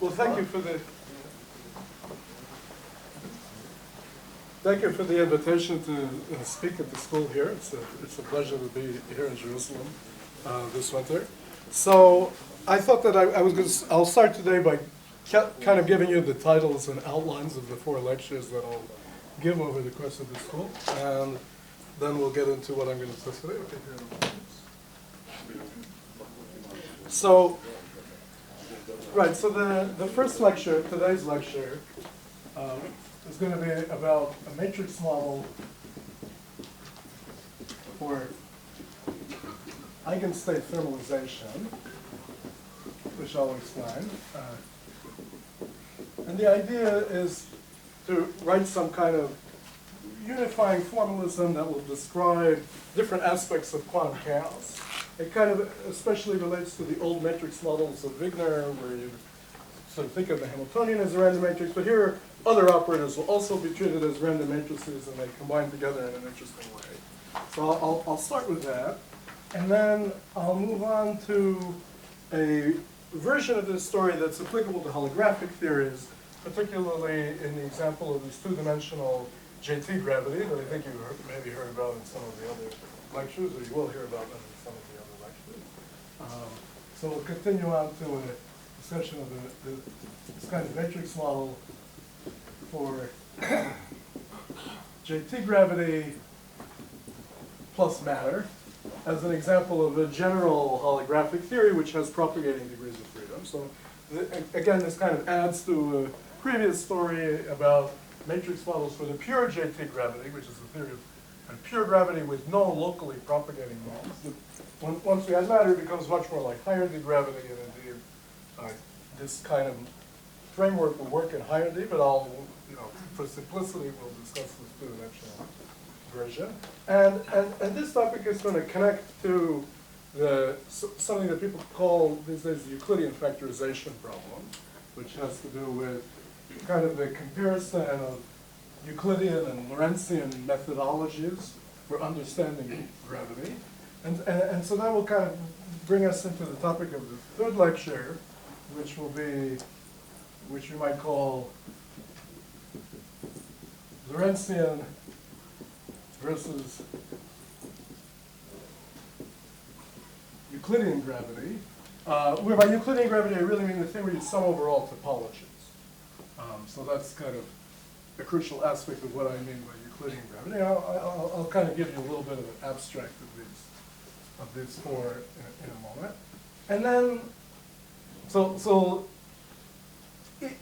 Well, thank you for the invitation to speak at the school here. It's a pleasure to be here in Jerusalem this winter. So I thought that I'll start today by kind of giving you the titles and outlines of the 4 lectures that I'll give over the course of the school, and then we'll get into what I'm going to say today. So, right, so the first lecture, today's lecture, is going to be about a matrix model for eigenstate thermalization, which I'll explain. And the idea is to write some kind of unifying formalism that will describe different aspects of quantum chaos. It kind of especially relates to the old matrix models of Wigner, where you sort of think of the Hamiltonian as a random matrix, but here other operators will also be treated as random matrices, and they combine together in an interesting way. So I'll start with that, and then I'll move on to a version of this story that's applicable to holographic theories, particularly in the example of this 2-dimensional JT gravity that I think you maybe heard about in some of the other lectures, or you will hear about them in some of the other lectures. So we'll continue on to a discussion of this kind of matrix model for JT gravity plus matter as an example of a general holographic theory which has propagating degrees of freedom. So again, this kind of adds to a previous story about matrix models for the pure JT gravity, which is the theory of pure gravity with no locally propagating modes. Once we add matter, it becomes much more like higher D gravity, and indeed this kind of framework will work in higher D, but for simplicity, we'll discuss this 2-dimensional version. And this topic is going to connect to something that people call these days the Euclidean factorization problem, which has to do with kind of the comparison of Euclidean and Lorentzian methodologies for understanding gravity. And so that will kind of bring us into the topic of the third lecture, which you might call Lorentzian versus Euclidean gravity. Where by Euclidean gravity I really mean the theory of some overall topologies. So that's kind of a crucial aspect of what I mean by Euclidean gravity. I'll kind of give you a little bit of an abstract of these 4 in a moment. And then, so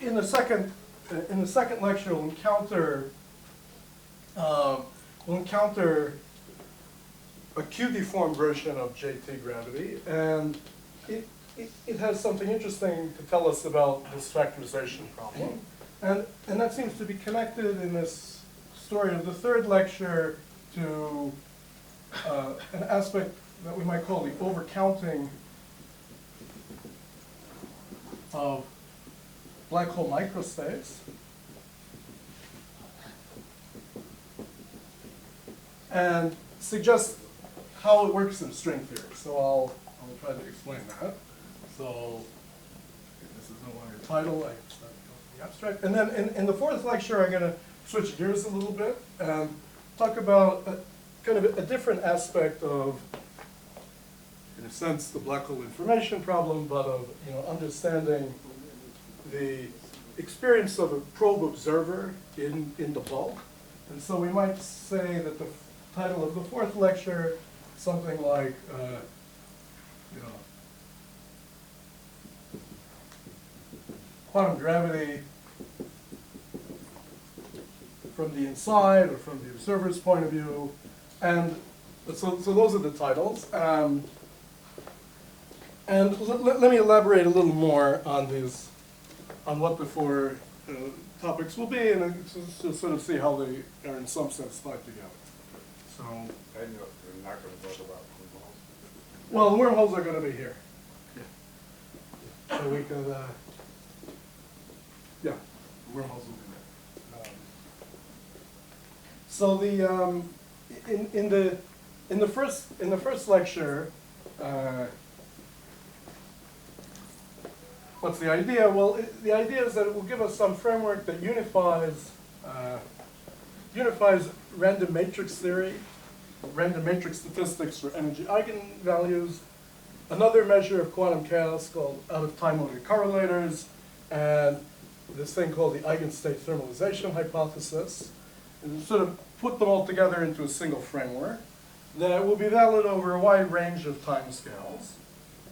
in the second lecture we'll encounter a Q-deformed version of JT gravity, and it has something interesting to tell us about this factorization problem. And that seems to be connected in this story of the third lecture to an aspect that we might call the overcounting of black hole microstates. And suggest how it works in string theory. So I'll try to explain that. So this is no longer a title. I start with the abstract. And then in the fourth lecture, I'm going to switch gears a little bit and talk about kind of a different aspect of, in a sense, the black hole information problem, but of understanding the experience of a probe observer in the bulk. And so we might say that the title of the fourth lecture, something like, quantum gravity from the inside or from the observer's point of view. And so those are the titles. And let me elaborate a little more on these, on what the 4 topics will be, and to sort of see how they are in some sense tied together. So, And you're not going to talk about wormholes? well, the wormholes are going to be here. Yeah. So we could, yeah, the wormholes will be there. So in the first lecture, what's the idea? Well, the idea is that it will give us some framework that unifies random matrix theory, random matrix statistics for energy eigenvalues, another measure of quantum chaos called out-of-time ordered correlators, and this thing called the Eigenstate thermalization hypothesis, and sort of put them all together into a single framework that will be valid over a wide range of timescales.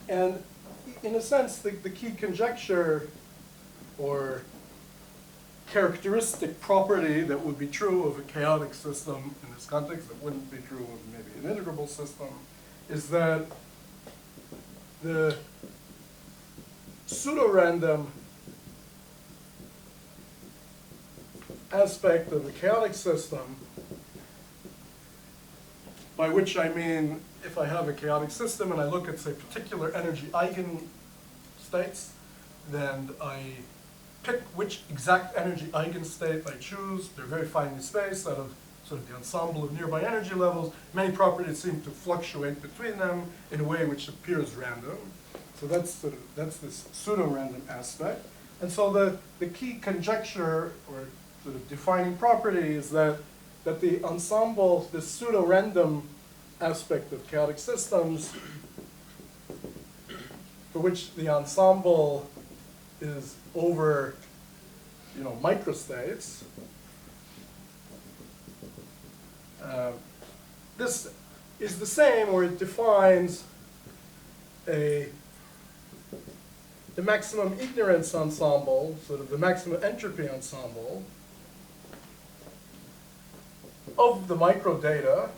And in a sense, the key conjecture or characteristic property that would be true of a chaotic system in this context that wouldn't be true of maybe an integrable system is that the pseudo-random aspect of a chaotic system, by which I mean if I have a chaotic system and I look at, say, particular energy eigenstates, then I pick which exact energy eigenstate I choose. They're very finely spaced out of sort of the ensemble of nearby energy levels. Many properties seem to fluctuate between them in a way which appears random. So that's this pseudo-random aspect. And so the key conjecture or sort of defining property is that the ensemble, this pseudo-random aspect of chaotic systems, for which the ensemble is over, microstates. This is the same, or it defines the maximum ignorance ensemble, sort of the maximum entropy ensemble of the microdata,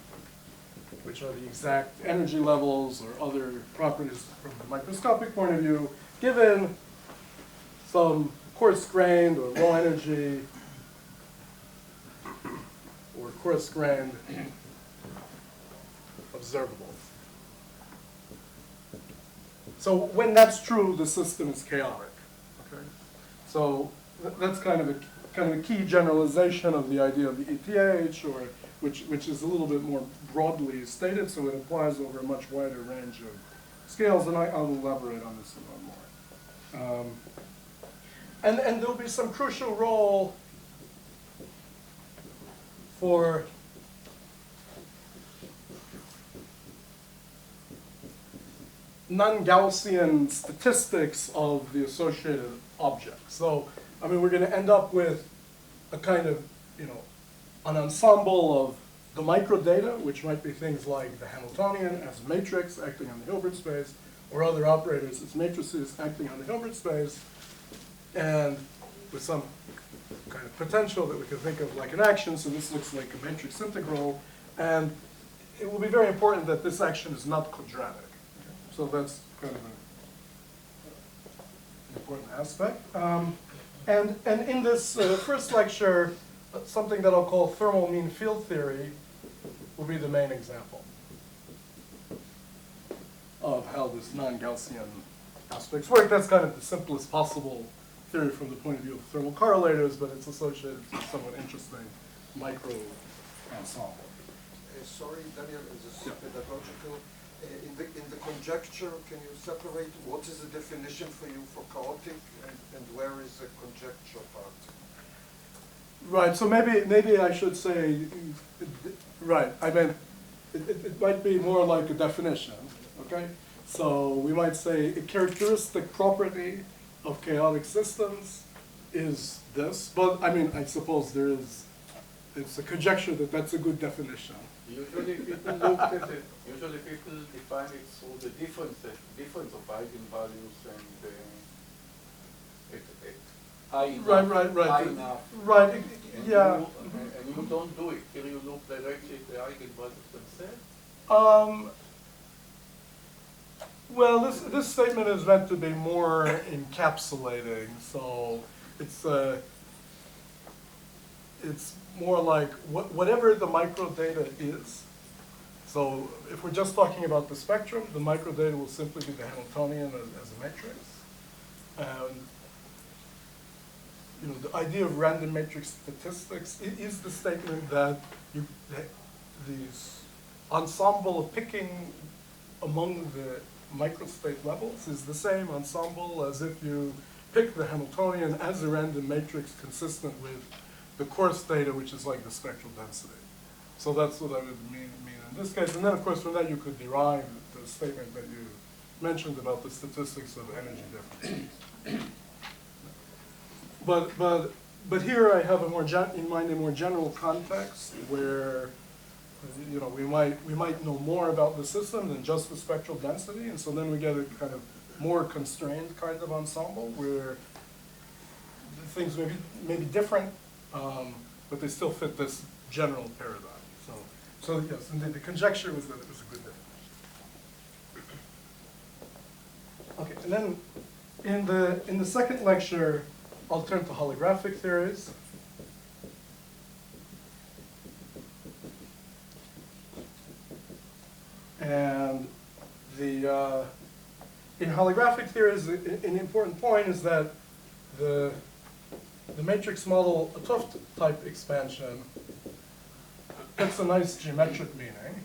which are the exact energy levels or other properties from the microscopic point of view, given some coarse-grained or low-energy or coarse-grained observables. So when that's true, the system is chaotic. Okay? So that's kind of a key generalization of the idea of the ETH, or which is a little bit more broadly stated, so it applies over a much wider range of scales, and I'll elaborate on this a little more. And there'll be some crucial role for non-Gaussian statistics of the associated objects. So, I mean, we're going to end up with a kind of, an ensemble of the microdata, which might be things like the Hamiltonian as a matrix acting on the Hilbert space, or other operators as matrices acting on the Hilbert space, and with some kind of potential that we can think of like an action. So this looks like a matrix integral, and it will be very important that this action is not quadratic. Okay? So that's kind of an important aspect. And in this first lecture, something that I'll call thermal mean field theory will be the main example of how this non-Gaussian aspects work. That's kind of the simplest possible theory from the point of view of thermal correlators, but it's associated with somewhat interesting micro ensemble. Sorry, Daniel, is this pedagogical? In the conjecture, can you separate what is the definition for you for chaotic and where is the conjecture part? Right, so maybe I should say, right, I mean, it might be more like a definition, okay? So we might say a characteristic property of chaotic systems is this, but I mean, I suppose it's a conjecture that that's a good definition. Usually people look at it, usually people define it through the difference of eigenvalues and high enough. Right. High enough. Right, And yeah. And you don't do it. Here you look directly at the eigenvalues themselves. Well, this statement is meant to be more encapsulating, so it's more like whatever the microdata is. So if we're just talking about the spectrum, the microdata will simply be the Hamiltonian as a matrix. And the idea of random matrix statistics is the statement that these ensemble of picking among the microstate levels is the same ensemble as if you pick the Hamiltonian as a random matrix consistent with the coarse data, which is like the spectral density. So that's what I would mean in this case. And then, of course, from that you could derive the statement that you mentioned about the statistics of energy differences. But here I have in mind a more general context where, you know, we might know more about the system than just the spectral density, and so then we get a kind of more constrained kind of ensemble where things may be different, but they still fit this general paradigm. So yes, indeed, the conjecture was that it was a good definition. Okay, and then in the second lecture, I'll turn to holographic theories. And in holographic theories, an important point is that the matrix model, a 't type expansion, gets a nice geometric meaning.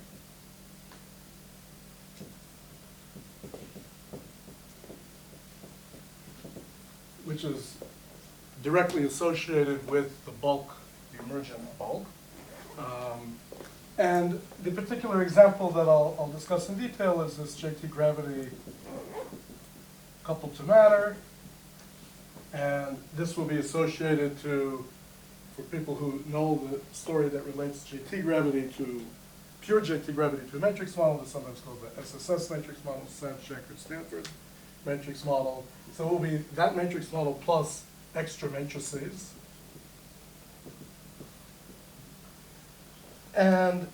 Which is directly associated with the bulk, the emergent bulk. And the particular example that I'll discuss in detail is this JT gravity coupled to matter. And this will be associated to, for people who know the story that relates JT gravity to, pure JT gravity to a matrix model, is sometimes called the SSS matrix model, Stanford matrix model. So it will be that matrix model plus extra matrices. And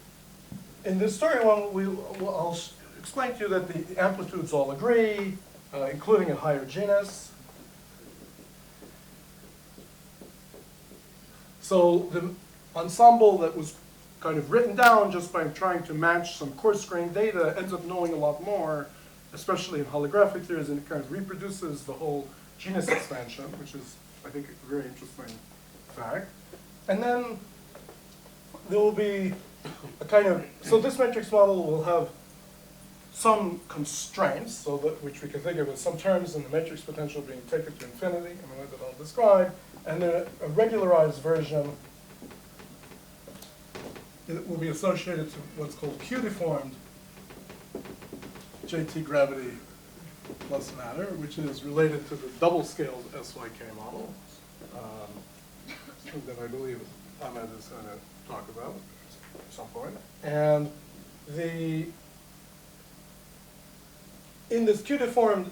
in this story one, I'll explain to you that the amplitudes all agree, including a higher genus. So the ensemble that was kind of written down just by trying to match some coarse-grained data ends up knowing a lot more, especially in holographic theories, and it kind of reproduces the whole genus expansion, which is, I think, a very interesting fact. And then there will be a kind of, so this matrix model will have some constraints, so that, which we can think of as some terms in the matrix potential being taken to infinity in the way that I'll describe, and then a regularized version it will be associated to what's called Q-deformed JT gravity plus matter, which is related to the double-scaled SYK model that I believe Ahmed is going to talk about at some point. And in this Q-deformed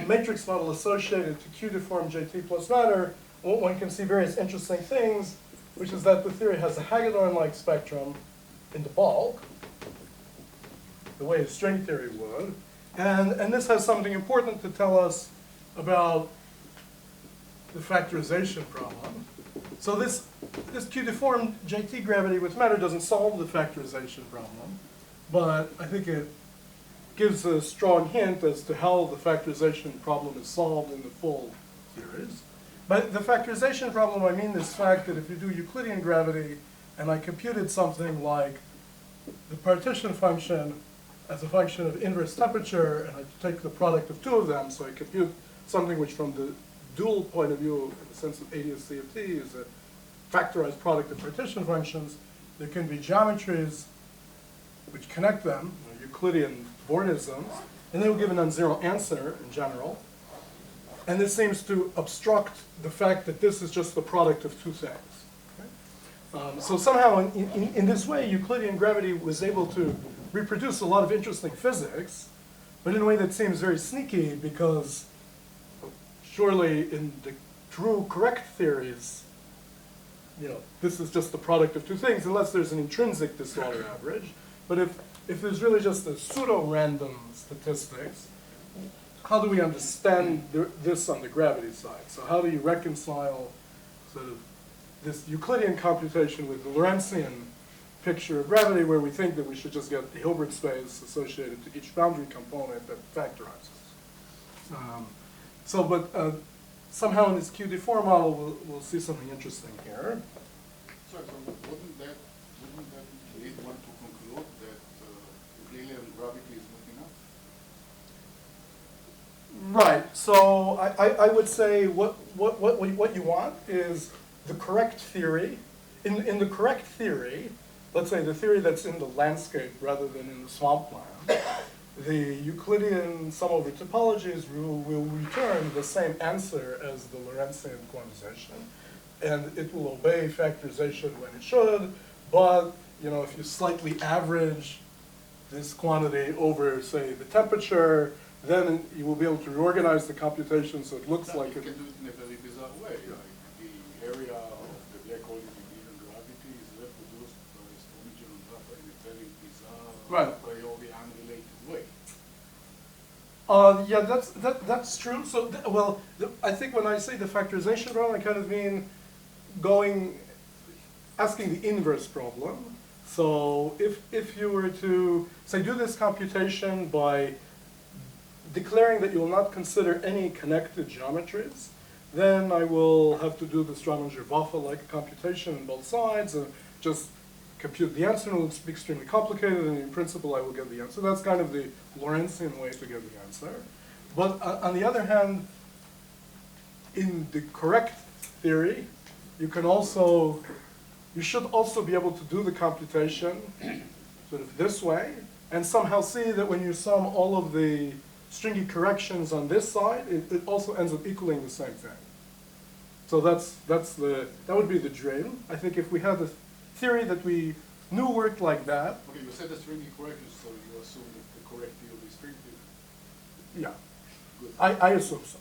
matrix model associated to Q-deformed JT plus matter, one can see various interesting things, which is that the theory has a Hagedorn-like spectrum in the bulk, the way a string theory would. And this has something important to tell us about the factorization problem. So this Q-deformed JT gravity with matter doesn't solve the factorization problem, but I think it gives a strong hint as to how the factorization problem is solved in the full theories. But the factorization problem, I mean this fact that if you do Euclidean gravity, and I computed something like the partition function as a function of inverse temperature, and I take the product of two of them, so I compute something which from the dual point of view, in the sense of ADSC of T, is a factorized product of partition functions, there can be geometries which connect them, Euclidean Bornisms, and they will give a non-zero answer in general. And this seems to obstruct the fact that this is just the product of two things. Okay? So somehow, in this way, Euclidean gravity was able to reproduce a lot of interesting physics, but in a way that seems very sneaky, because surely in the true correct theories, this is just the product of two things, unless there's an intrinsic disorder average. But if there's really just a pseudo-random statistics, how do we understand this on the gravity side? So how do you reconcile sort of this Euclidean computation with the Lorentzian picture of gravity, where we think that we should just get the Hilbert space associated to each boundary component that factorizes? Somehow in this QD4 model, we'll see something interesting here. Sorry, so wouldn't that lead one to conclude that Euclidean gravity is not enough? Right. So I would say what you want is the correct theory. In the correct theory, let's say the theory that's in the landscape rather than in the swampland, the Euclidean sum over topologies will return the same answer as the Lorentzian quantization, and it will obey factorization when it should. But you know, if you slightly average this quantity over, say, the temperature, then you will be able to reorganize the computation so it looks like You it. can do it in a very bizarre way. Like the area of the black hole in the gravity is reproduced by Strominger and Raffa in a very bizarre, Right. a priori unrelated way. Yeah, that's true. So, well, I think when I say the factorization problem, I kind of mean asking the inverse problem. So if you were to, say, do this computation by declaring that you will not consider any connected geometries, then I will have to do the Strominger-Waffe-like computation on both sides and just compute the answer, and it will be extremely complicated, and in principle I will get the answer. That's kind of the Lorentzian way to get the answer. But on the other hand, in the correct theory, you should also be able to do the computation sort of this way, and somehow see that when you sum all of the stringy corrections on this side, it also ends up equaling the same thing. So that would be the dream. I think if we had a theory that we knew worked like that. Okay, you said the stringy corrections, so you assume that the correct field is string field. Yeah, Good. I assume so.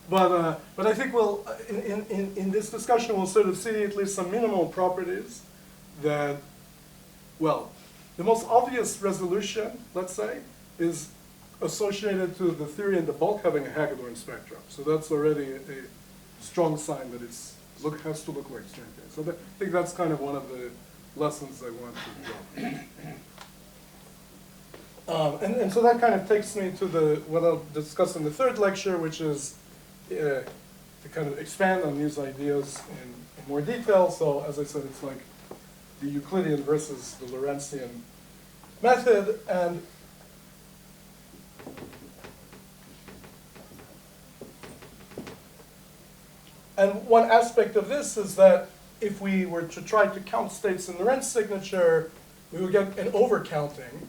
But I think we'll in this discussion we'll sort of see at least some minimal properties that, well, the most obvious resolution, let's say, is associated to the theory in the bulk having a Hagedorn spectrum. So that's already a strong sign that has to look like string theory. So I think that's kind of one of the lessons I want to draw. And so that kind of takes me to what I'll discuss in the third lecture, which is to kind of expand on these ideas in more detail. So as I said, it's like the Euclidean versus the Lorentzian method. And one aspect of this is that if we were to try to count states in the Lorentz signature, we would get an overcounting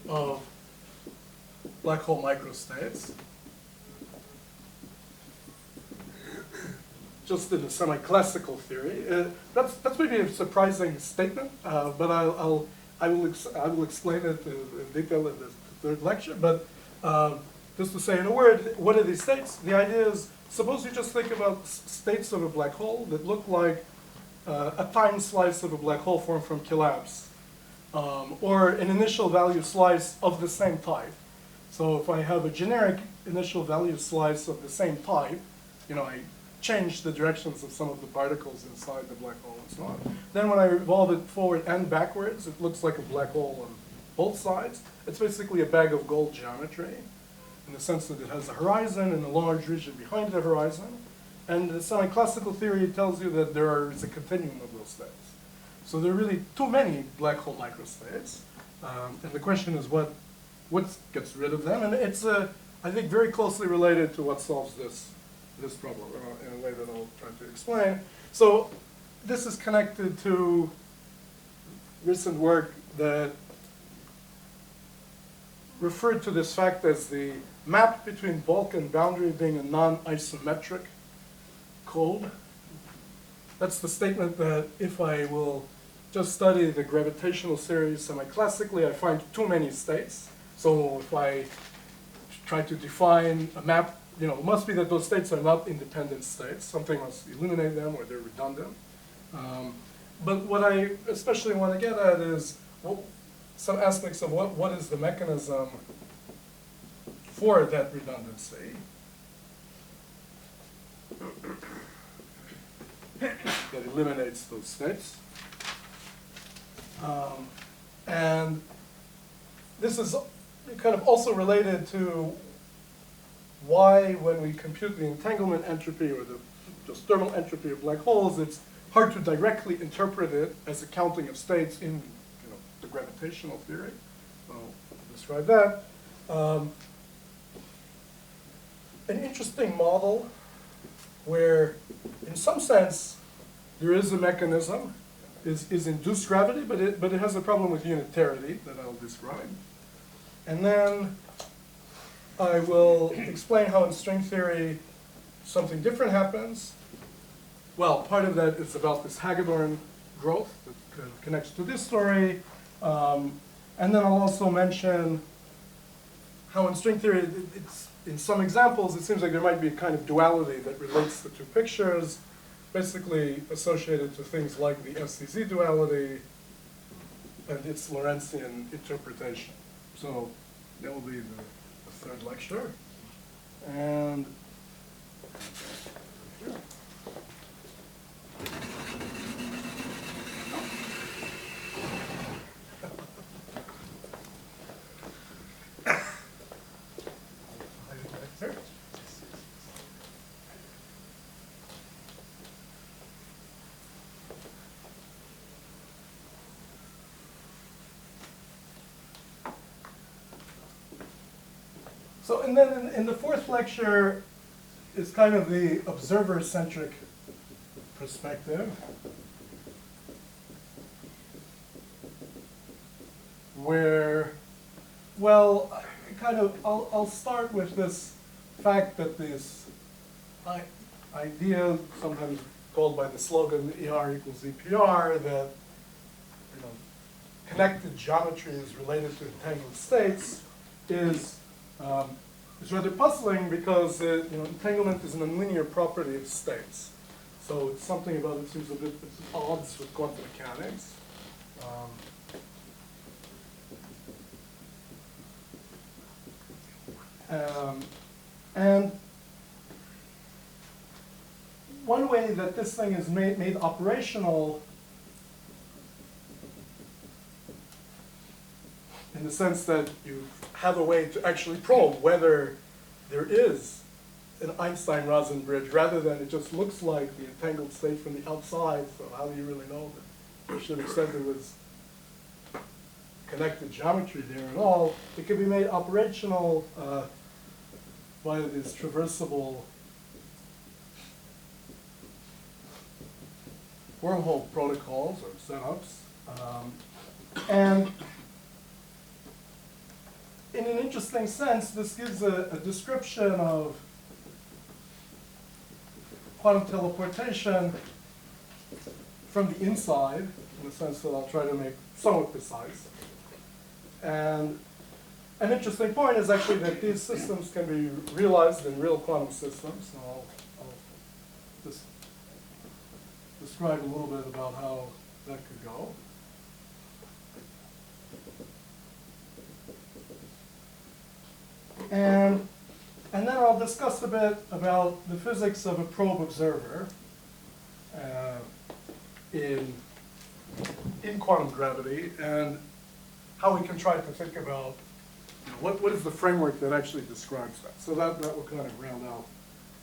of black hole microstates, just in a semi-classical theory. That's maybe a surprising statement, but I will explain it in detail in the third lecture. But just to say in a word, what are these states? The idea is, suppose you just think about states of a black hole that look like a time slice of a black hole formed from collapse, or an initial value slice of the same type. So if I have a generic initial value slice of the same type, you know, I change the directions of some of the particles inside the black hole and so on. Then when I revolve it forward and backwards, it looks like a black hole on both sides. It's basically a bag of gold geometry, in the sense that it has a horizon and a large region behind the horizon. And the semi-classical theory tells you that there is a continuum of those states. So there are really too many black hole microstates. And the question is what gets rid of them? And it's, I think, very closely related to what solves this problem in a way that I'll try to explain. So this is connected to recent work that referred to this fact as the map between bulk and boundary being a non-isometric code. That's the statement that if I will just study the gravitational series semi-classically, I find too many states. So if I try to define a map, you know, it must be that those states are not independent states. Something must eliminate them or they're redundant. But what I especially want to get at is some aspects of what is the mechanism for that redundancy that eliminates those states. And this is kind of also related to why, when we compute the entanglement entropy or the just thermal entropy of black holes, it's hard to directly interpret it as a counting of states in the gravitational theory. So I'll describe that. an interesting model where, in some sense, there is a mechanism, is induced gravity, but it has a problem with unitarity that I'll describe. And then I will explain how in string theory something different happens. Well, part of that is about this Hagedorn growth that connects to this story. And then I'll also mention how in string theory, it's, in some examples, it seems like there might be a kind of duality that relates the two pictures, basically associated to things like the SCZ duality and its Lorentzian interpretation. So that will be the third lecture. And so, and then in the fourth lecture is kind of the observer-centric perspective, where, well, I'll start with this fact that this idea, sometimes called by the slogan ER equals EPR, that connected geometry is related to entangled states is rather puzzling because entanglement is an unlinear property of states. So it's something about it seems a bit at odds with quantum mechanics. And one way that this thing is made operational, in the sense that you have a way to actually probe whether there is an Einstein-Rosen bridge, rather than it just looks like the entangled state from the outside, so how do you really know that? You should have said there was connected geometry there at all. It can be made operational via these traversable wormhole protocols or setups. And in an interesting sense, this gives a description of quantum teleportation from the inside, in the sense that I'll try to make somewhat precise. And an interesting point is actually that these systems can be realized in real quantum systems. So I'll just describe a little bit about how that could go. And then I'll discuss a bit about the physics of a probe observer in quantum gravity, and how we can try to think about what is the framework that actually describes that. So that will kind of round out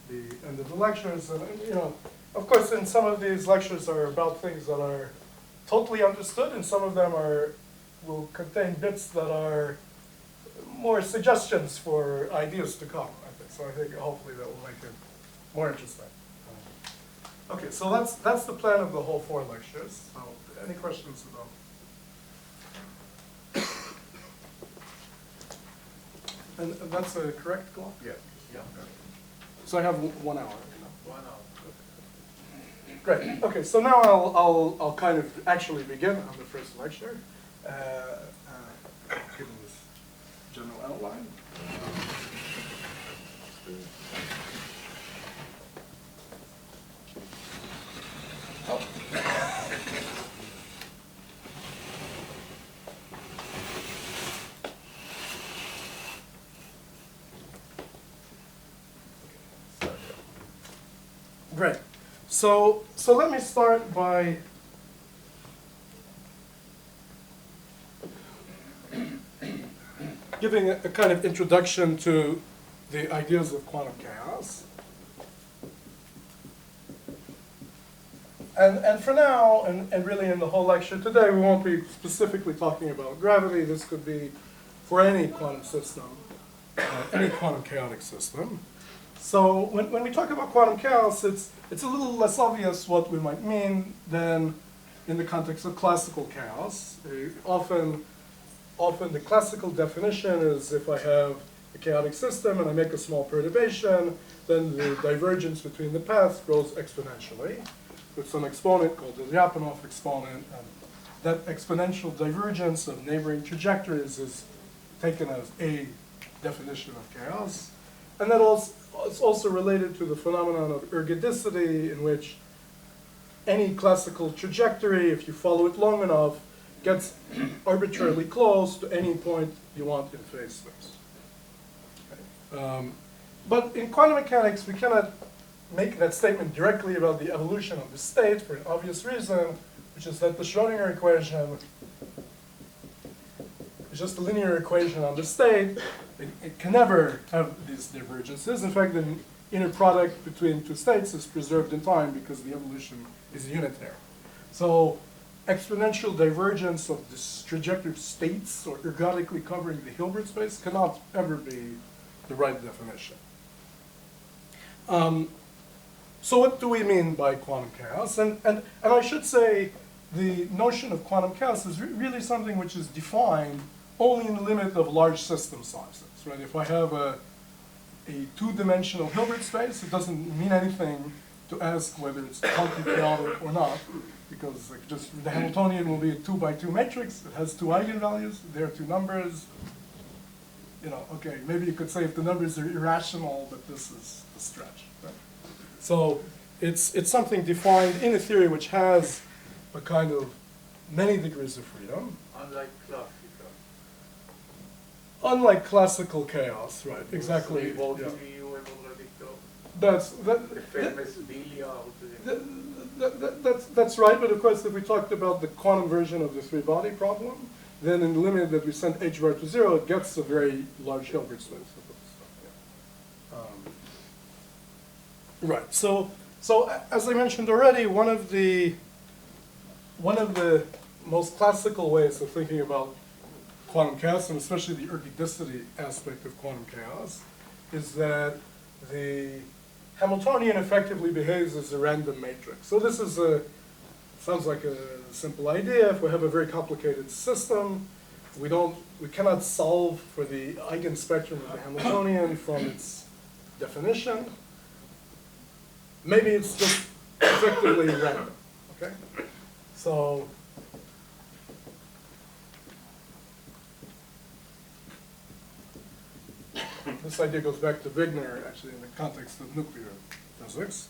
the end of the lectures. And of course, in some of these lectures are about things that are totally understood, and some of them will contain bits that are more suggestions for ideas to come, I think. So I think hopefully that will make it more interesting. Okay, so that's the plan of the whole 4 lectures. So any questions about? And that's a correct clock? Yeah. Yeah. So I have 1 hour. 1 hour. Great. Okay, so now I'll kind of actually begin on the first lecture, given this general outline. Great. So let me start by giving a kind of introduction to the ideas of quantum chaos. And for now, and really in the whole lecture today, we won't be specifically talking about gravity. This could be for any quantum system, any quantum chaotic system. So when we talk about quantum chaos, it's a little less obvious what we might mean than in the context of classical chaos. Often the classical definition is if I have a chaotic system and I make a small perturbation, then the divergence between the paths grows exponentially with some exponent called the Lyapunov exponent. And that exponential divergence of neighboring trajectories is taken as a definition of chaos. And that is also related to the phenomenon of ergodicity, in which any classical trajectory, if you follow it long enough, gets arbitrarily close to any point you want in phase space. Okay. But in quantum mechanics, we cannot make that statement directly about the evolution of the state for an obvious reason, which is that the Schrödinger equation is just a linear equation on the state. It can never have these divergences. In fact, the inner product between two states is preserved in time because the evolution is unitary. So exponential divergence of this trajectory of states or ergodically covering the Hilbert space cannot ever be the right definition. So what do we mean by quantum chaos? And I should say the notion of quantum chaos is really something which is defined only in the limit of large system sizes. Right? If I have a two-dimensional Hilbert space, it doesn't mean anything to ask whether it's quantum chaotic or not, because like just the Hamiltonian will be a 2-by-2 matrix. It has two eigenvalues. There are two numbers. You know, okay, maybe you could say if the numbers are irrational, but this is a stretch. Right? So it's something defined in a theory which has a kind of many degrees of freedom. Unlike classical chaos, right? Exactly. Yeah. That's right, but of course, if we talked about the quantum version of the three-body problem, then in the limit that we send h bar to 0, it gets a very large Hilbert space. Right. So as I mentioned already, one of the most classical ways of thinking about quantum chaos, and especially the ergodicity aspect of quantum chaos, is that the Hamiltonian effectively behaves as a random matrix. So this is sounds like a simple idea. If we have a very complicated system, we cannot solve for the eigenspectrum of the Hamiltonian from its definition. Maybe it's just effectively random. Okay, so. This idea goes back to Wigner, actually, in the context of nuclear physics,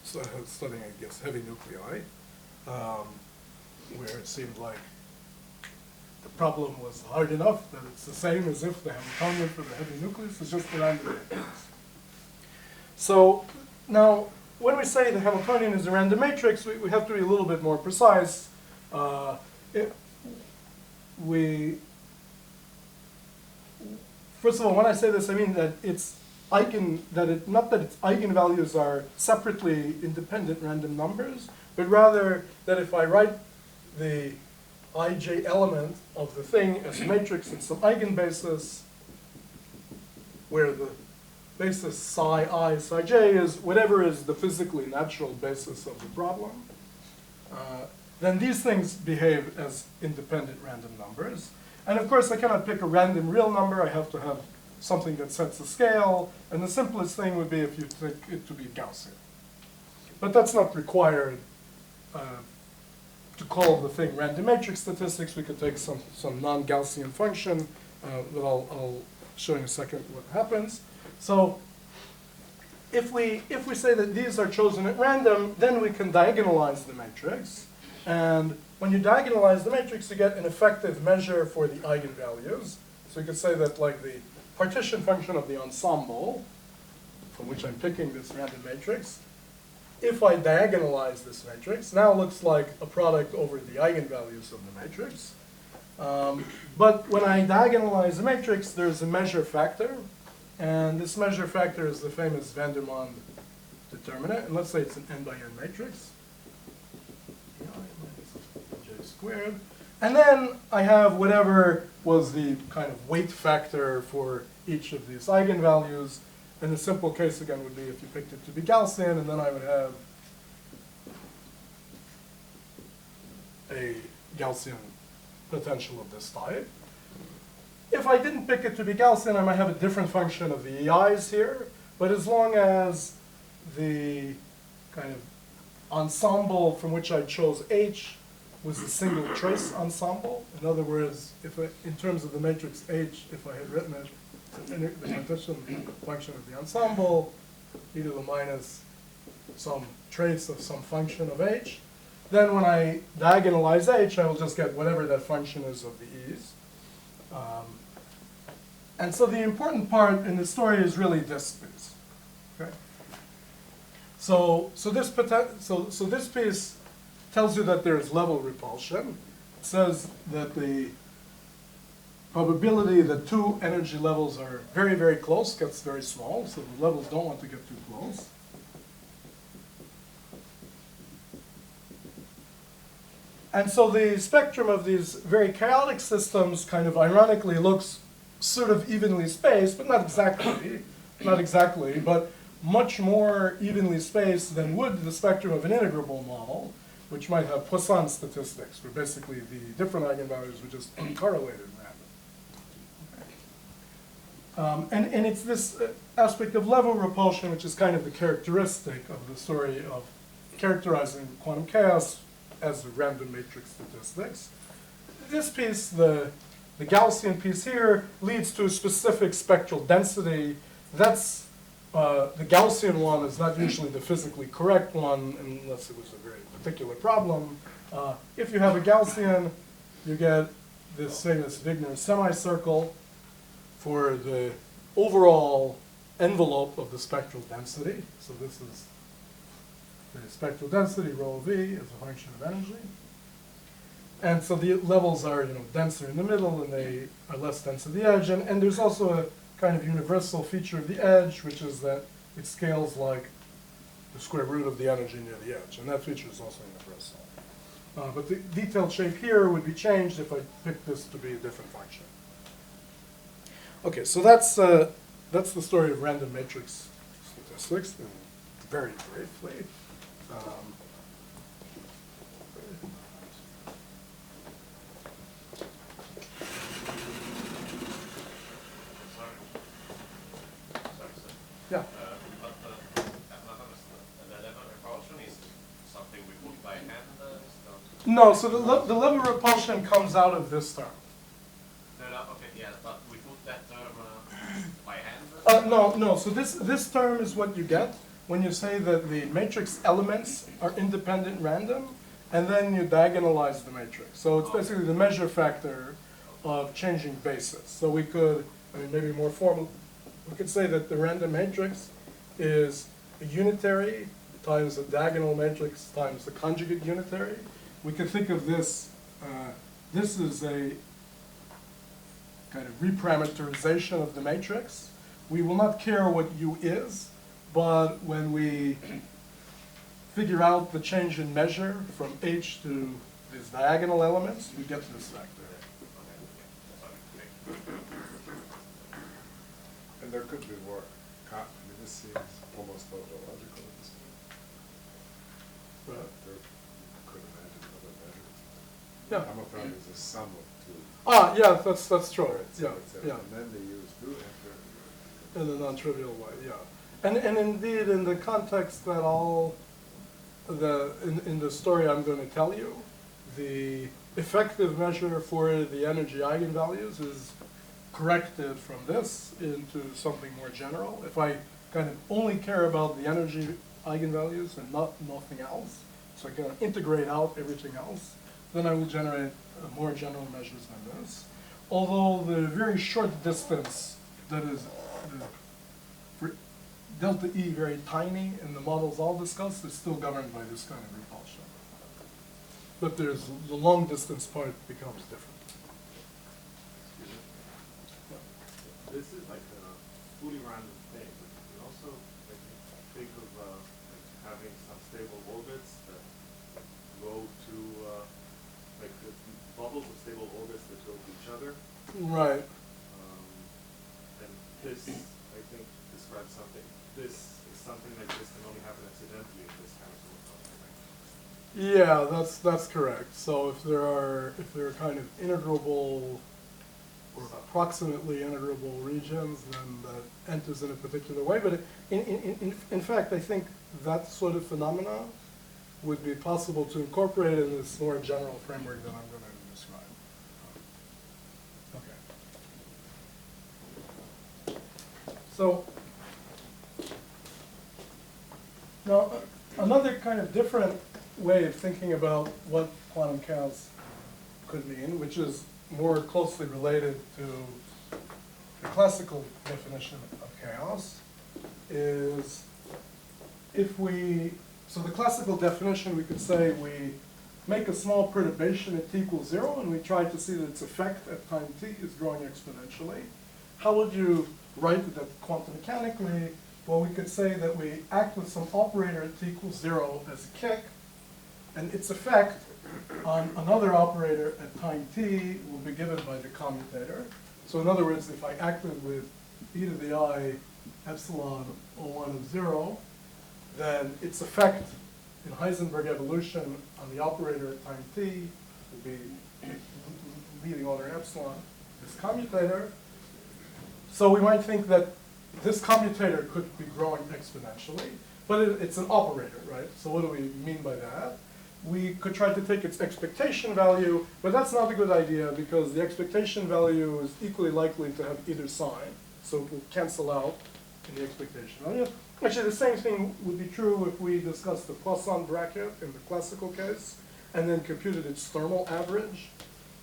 so studying, I guess, heavy nuclei, where it seemed like the problem was hard enough that it's the same as if the Hamiltonian for the heavy nucleus is just a random matrix. So now, when we say the Hamiltonian is a random matrix, we have to be a little bit more precise. First of all, when I say this, I mean that not that its eigenvalues are separately independent random numbers, but rather that if I write the ij element of the thing as a matrix in some eigenbasis, where the basis psi I, psi j is whatever is the physically natural basis of the problem, then these things behave as independent random numbers. And of course, I cannot pick a random real number. I have to have something that sets a scale. And the simplest thing would be if you take it to be Gaussian. But that's not required to call the thing random matrix statistics. We could take some non-Gaussian function that I'll show in a second what happens. So if we say that these are chosen at random, then we can diagonalize the matrix. And when you diagonalize the matrix, you get an effective measure for the eigenvalues. So you could say that like the partition function of the ensemble, from which I'm picking this random matrix, if I diagonalize this matrix, now looks like a product over the eigenvalues of the matrix. But when I diagonalize the matrix, there's a measure factor. And this measure factor is the famous van der Waals determinant. And let's say it's an n by n matrix. J squared. And then I have whatever was the kind of weight factor for each of these eigenvalues. And the simple case again would be if you picked it to be Gaussian, and then I would have a Gaussian potential of this type. If I didn't pick it to be Gaussian, I might have a different function of the EIs here, but as long as the kind of ensemble from which I chose H was a single trace ensemble. In other words, if I, in terms of the matrix H, if I had written it, the partition function of the ensemble, e to the minus some trace of some function of H, then when I diagonalize H, I will just get whatever that function is of the E's. And so the important part in the story is really this piece. Okay? So this piece tells you that there's level repulsion. It says that the probability that two energy levels are very, very close gets very small, so the levels don't want to get too close. And so the spectrum of these very chaotic systems kind of ironically looks sort of evenly spaced, but not exactly, but much more evenly spaced than would the spectrum of an integrable model, which might have Poisson statistics, where basically the different eigenvalues were just uncorrelated random. And it's this aspect of level repulsion, which is kind of the characteristic of the story of characterizing quantum chaos as a random matrix statistics. This piece, the Gaussian piece here, leads to a specific spectral density. That's the Gaussian one is not usually the physically correct one unless it was a very particular problem. If you have a Gaussian, you get this famous Wigner semicircle for the overall envelope of the spectral density. So this is the spectral density, rho V, is a function of energy. And so the levels are, denser in the middle, and they are less dense at the edge. And there's also a kind of universal feature of the edge, which is that it scales like the square root of the energy near the edge. And that feature is also universal. But the detailed shape here would be changed if I picked this to be a different function. Okay, so that's the story of random matrix statistics, very briefly. Yeah. But I've not understood. The level repulsion is something we put by hand? No, so the level repulsion comes out of this term. No, okay, yeah, but we put that term by hand? No. So this term is what you get when you say that the matrix elements are independent random, and then you diagonalize the matrix. So it's basically the measure factor of changing basis. So we could, maybe more formal, we could say that the random matrix is a unitary times a diagonal matrix times the conjugate unitary. We could think of this, this is a kind of reparameterization of the matrix. We will not care what U is, but when we figure out the change in measure from H to these diagonal elements, we get to this factor. And there could be more. This seems almost tautological at this point. But there could imagine other measures. Yeah. Hamilton is a sum of two. Yeah, that's true. Yeah. And then they use do enter. In a non-trivial way, yeah. And indeed, in the context that in the story I'm going to tell you, the effective measure for the energy eigenvalues is corrected from this into something more general. If I kind of only care about the energy eigenvalues and nothing else, so I can integrate out everything else, then I will generate more general measures than this. Although the very short distance that is for delta E very tiny in the models all discussed is still governed by this kind of repulsion. But there's the long distance part becomes different. This is like a fully random thing. But you can also think of having some stable orbits that go to bubbles of stable orbits that go to each other. Right. And this, I think, this describe something. This is something like this can only happen accidentally in this kind of homotopy, right? Yeah, that's correct. So if there are kind of integrable or approximately integrable regions, then that enters in a particular way. But in fact, I think that sort of phenomena would be possible to incorporate in this more general framework that I'm going to describe. Okay. So now another kind of different way of thinking about what quantum chaos could mean, which is more closely related to the classical definition of chaos, is so the classical definition, we could say we make a small perturbation at t equals 0, and we try to see that its effect at time t is growing exponentially. How would you write that quantum mechanically? Well, we could say that we act with some operator at t equals 0 as a kick, and its effect on another operator at time t will be given by the commutator. So in other words, if I acted with e to the I epsilon O1 of 0, then its effect in Heisenberg evolution on the operator at time t will be leading order epsilon, this commutator. So we might think that this commutator could be growing exponentially, but it's an operator, right? So what do we mean by that? We could try to take its expectation value, but that's not a good idea because the expectation value is equally likely to have either sign, so it will cancel out in the expectation value. Actually, the same thing would be true if we discussed the Poisson bracket in the classical case and then computed its thermal average.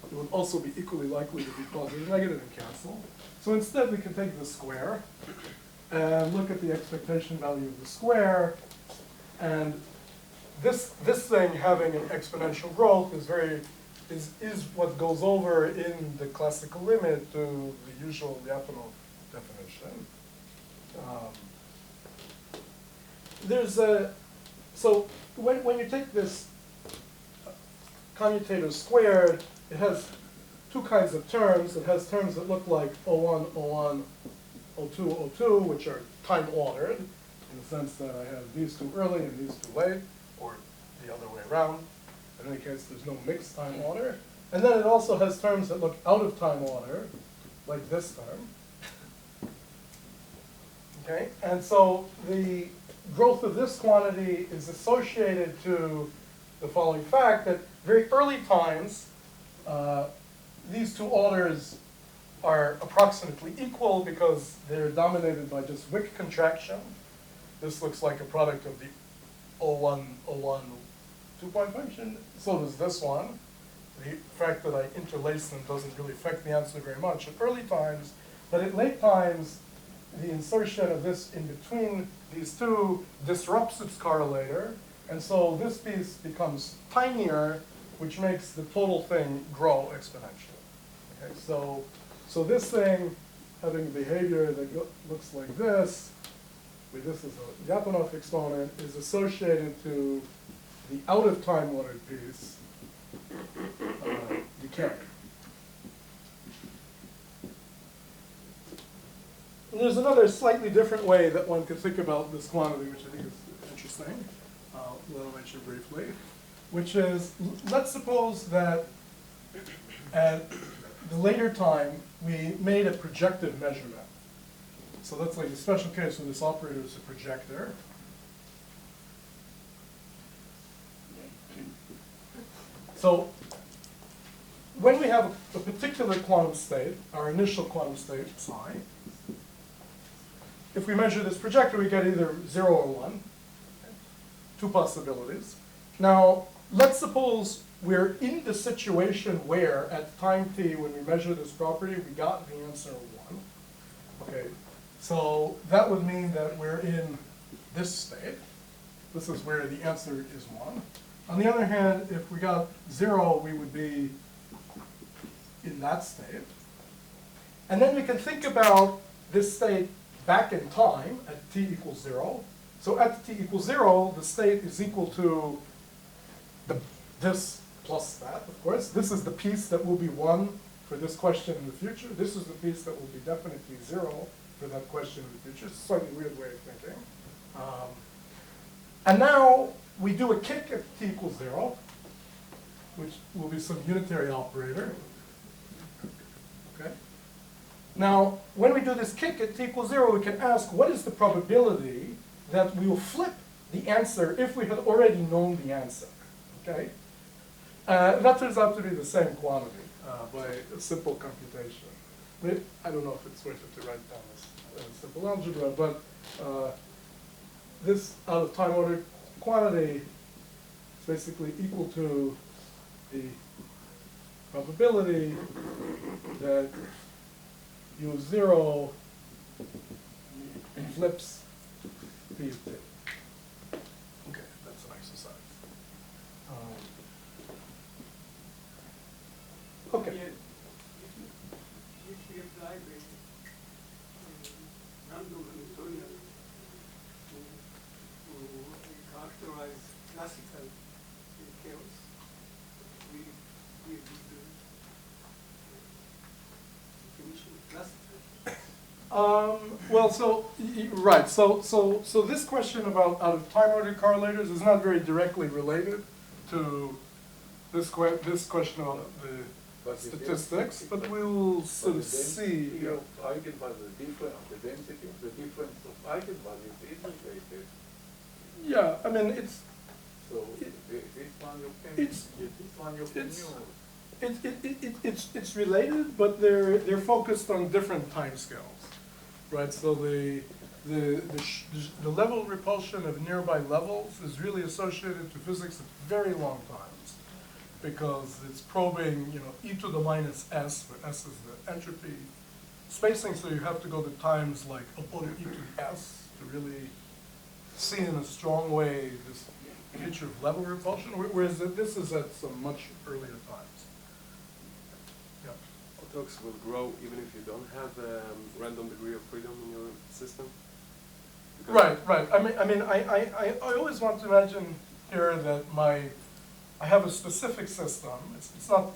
It would also be equally likely to be positive, negative, and cancel. So instead, we can take the square and look at the expectation value of the square, and this thing having an exponential growth is what goes over in the classical limit to the usual Lyapunov definition. So when you take this commutator squared, it has two kinds of terms. It has terms that look like O1, O1, O2, O2, which are time ordered, in the sense that I have these two early and these two late, or the other way around. In any case, there's no mixed time order. And then it also has terms that look out of time order, like this term. Okay, and so the growth of this quantity is associated to the following fact that very early times, these two orders are approximately equal because they're dominated by this Wick contraction. This looks like a product of the O1, O1 two-point function. So does this one. The fact that I interlace them doesn't really affect the answer very much at early times, but at late times, the insertion of this in between these two disrupts its correlator, and so this piece becomes tinier, which makes the total thing grow exponentially. Okay, so this thing having a behavior that looks like this, where this is a Lyapunov exponent, is associated to the out-of-time ordered piece decay. And there's another slightly different way that one could think about this quantity, which I think is interesting, that I'll mention briefly, which is, let's suppose that at the later time, we made a projective measurement. So that's like a special case where this operator is a projector. So when we have a particular quantum state, our initial quantum state, psi, if we measure this projector, we get either 0 or 1, two possibilities. Now, let's suppose we're in the situation where, at time t, when we measure this property, we got the answer 1. Okay, so that would mean that we're in this state. This is where the answer is 1. On the other hand, if we got 0, we would be in that state. And then we can think about this state back in time at t equals 0. So at t equals 0, the state is equal to this plus that, of course. This is the piece that will be 1 for this question in the future. This is the piece that will be definitely 0 for that question in the future. It's a slightly weird way of thinking. And now we do a kick at t equals 0, which will be some unitary operator. Okay. Now, when we do this kick at t equals 0, we can ask what is the probability that we will flip the answer if we had already known the answer. Okay. That turns out to be the same quantity by a simple computation. I don't know if it's worth it to write down this simple algebra, but this out of time ordered quantity is basically equal to the probability that U0 flips P of t. Okay, that's an exercise. Okay. If we apply the random Hamiltonian to characterize classical chaos, we would definition of classical. Well, so right. So this question about out of time ordered correlators is not very directly related to this question about the statistics, but we'll sort of see. The density of eigenvalues, the density of the difference of eigenvalues is related. Yeah, I mean it's. So this one you can. It's- This one you can use. It's related, but they're focused on different timescales, right? So the level repulsion of nearby levels is really associated to physics at very long times, because it's probing, e to the minus s, where s is the entropy spacing. So you have to go to times like order e to the s to really see in a strong way this feature of level repulsion, whereas this is at some much earlier times. Yeah. Autox will grow even if you don't have a random degree of freedom in your system? Because Right. I always want to imagine here that I have a specific system. It's not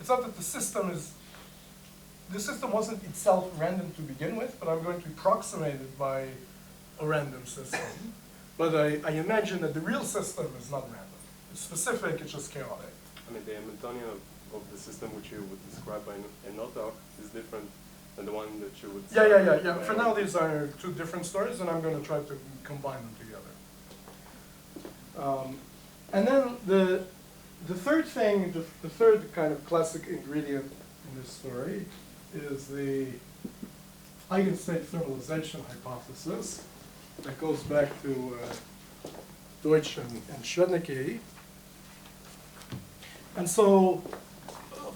that the system wasn't itself random to begin with, but I'm going to approximate it by a random system. But I imagine that the real system is not random. It's specific, it's just chaotic. I mean, the Hamiltonian of the system which you would describe by an Autox is different than the one that you would Yeah. For now, these are two different stories, and I'm going to try to combine them together. And then the third thing, the third kind of classic ingredient in this story is the eigenstate thermalization hypothesis that goes back to Deutsch and Schwednicke. And so,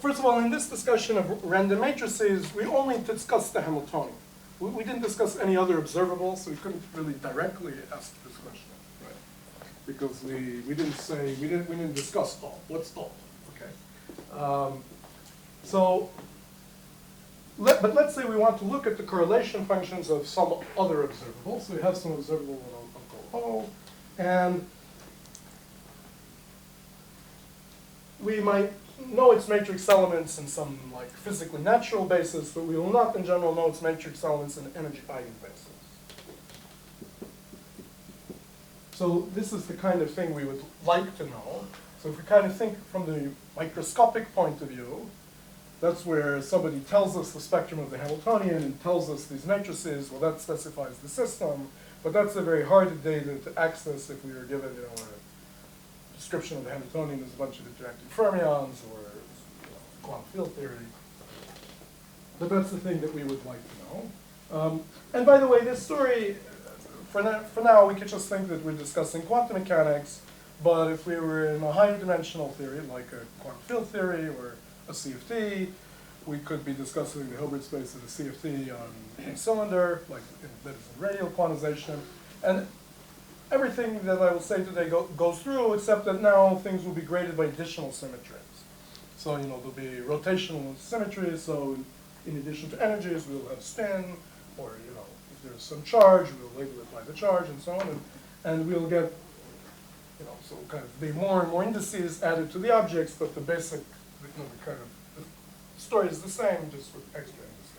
first of all, in this discussion of random matrices, we only discussed the Hamiltonian. We didn't discuss any other observables, so we couldn't really directly ask this question, right? Because we didn't discuss all. What's all? Okay. But let's say we want to look at the correlation functions of some other observable. So we have some observable that I'll call O, and we might know its matrix elements in some like physically natural basis, but we will not in general know its matrix elements in energy eigenbasis. So this is the kind of thing we would like to know. So if we kind of think from the microscopic point of view, that's where somebody tells us the spectrum of the Hamiltonian and tells us these matrices. Well, that specifies the system, but that's a very hard data to access if we were given, a description of the Hamiltonian as a bunch of interacting fermions or quantum field theory. But that's the thing that we would like to know. And by the way, this story, for now, we could just think that we're discussing quantum mechanics. But if we were in a higher dimensional theory, like a quantum field theory or a CFT, we could be discussing the Hilbert space of the CFT on a cylinder, like that is in radial quantization. And everything that I will say today goes through, except that now things will be graded by additional symmetries. So, there'll be rotational symmetries, so in addition to energies, we'll have spin, or, if there's some charge, we'll label it by the charge, and so on, and we'll get, so kind of be more and more indices added to the objects, but the basic, the kind of the story is the same, just with extra indices.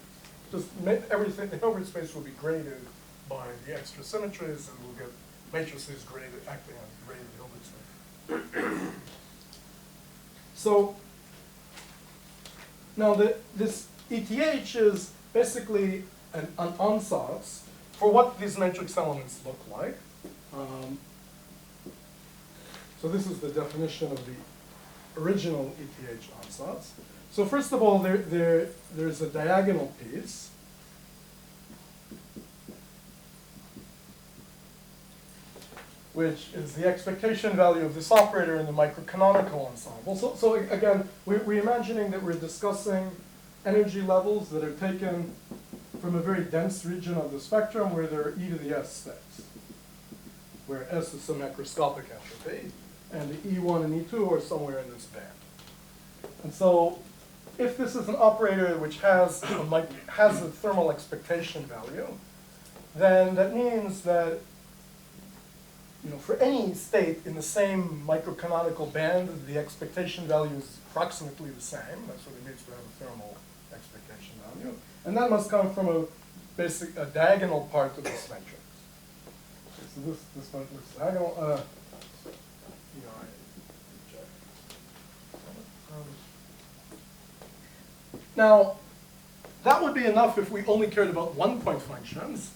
just everything, the Hilbert space will be graded by the extra symmetries, and we'll get matrices graded, acting on the graded Hilbert space. So now this ETH is basically an ansatz for what these matrix elements look like. So this is the definition of the original ETH ansatz. So first of all, there's a diagonal piece. Which is the expectation value of this operator in the microcanonical ensemble. So again, we're imagining that we're discussing energy levels that are taken from a very dense region of the spectrum where there are e to the s states, where s is some macroscopic entropy, and the E1 and E2 are somewhere in this band. And so if this is an operator which has a thermal expectation value, then that means that for any state in the same microcanonical band, the expectation value is approximately the same. That's what it means to have a thermal expectation value. And that must come from a diagonal part of this matrix. Okay, so this one looks diagonal. Now, that would be enough if we only cared about one-point functions,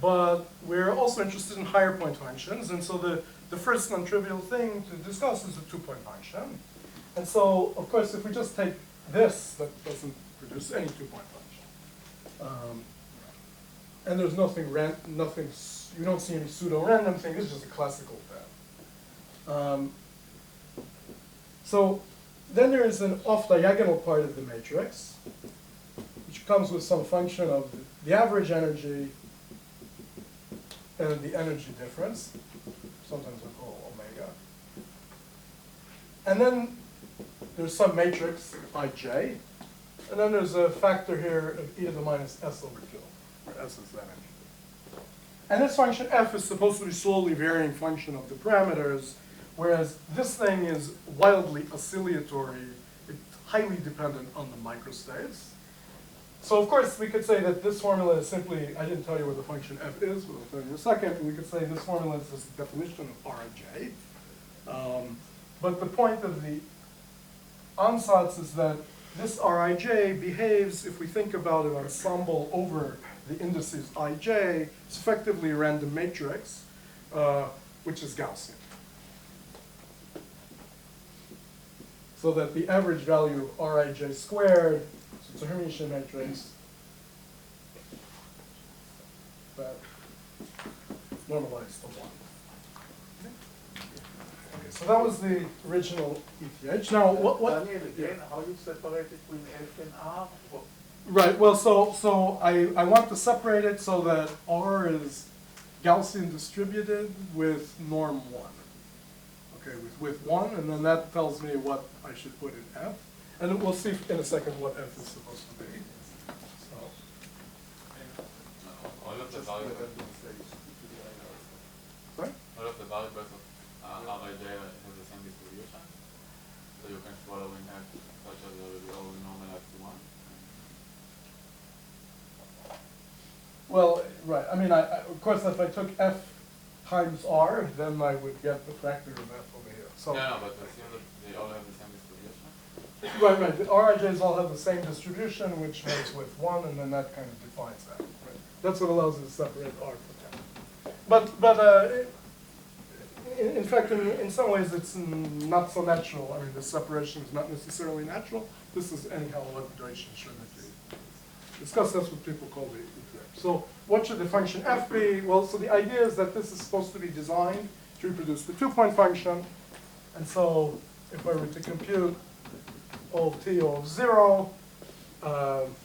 but we're also interested in higher point functions, and so the first non-trivial thing to discuss is a two-point function. And so, of course, if we just take this, that doesn't produce any two-point function. And there's nothing, you don't see any pseudo-random thing, it's just a classical band. So then there is an off-diagonal part of the matrix, which comes with some function of the average energy and the energy difference. Sometimes we call omega. And then there's some matrix, ij, and then there's a factor here of e to the minus s over 2, where s is that energy. And this function f is supposed to be slowly varying function of the parameters, whereas this thing is wildly oscillatory, it's highly dependent on the microstates. So of course we could say that this formula is simply, I didn't tell you what the function f is, but I'll tell you in a second, and we could say this formula is this definition of Rij. But the point of the ansatz is that this Rij behaves, if we think about an ensemble over the indices ij, it's effectively a random matrix, which is Gaussian. So that the average value of Rij squared, so it's a Hermitian matrix, that normalized to 1. Okay, so that was the original ETH. Now, what? Daniel, again, how you separate between F and R? Right, well, so I want to separate it so that R is Gaussian distributed with norm 1. Okay, with 1, and then that tells me what I should put in F. And we'll see in a second what F is supposed to be. So. All of the variables, Sorry? all of the variables of Rij have the same distribution. So you can swallow in F such as the normalized to 1. Well, right. I mean, of course, if I took F times R, then I would get the factor of F over here. So. No, but assume that they all have the same distribution. Right. The Rijs all have the same distribution, which makes with 1, and then that kind of defines that. Right? That's what allows you to separate R from F. But in fact, in some ways, it's not so natural. I mean, the separation is not necessarily natural. This is anyhow what Deutsch should discuss. That's what people call the ETH. So what should the function f be? Well, so the idea is that this is supposed to be designed to reproduce the two-point function. And so if I were to compute O of t, O of 0,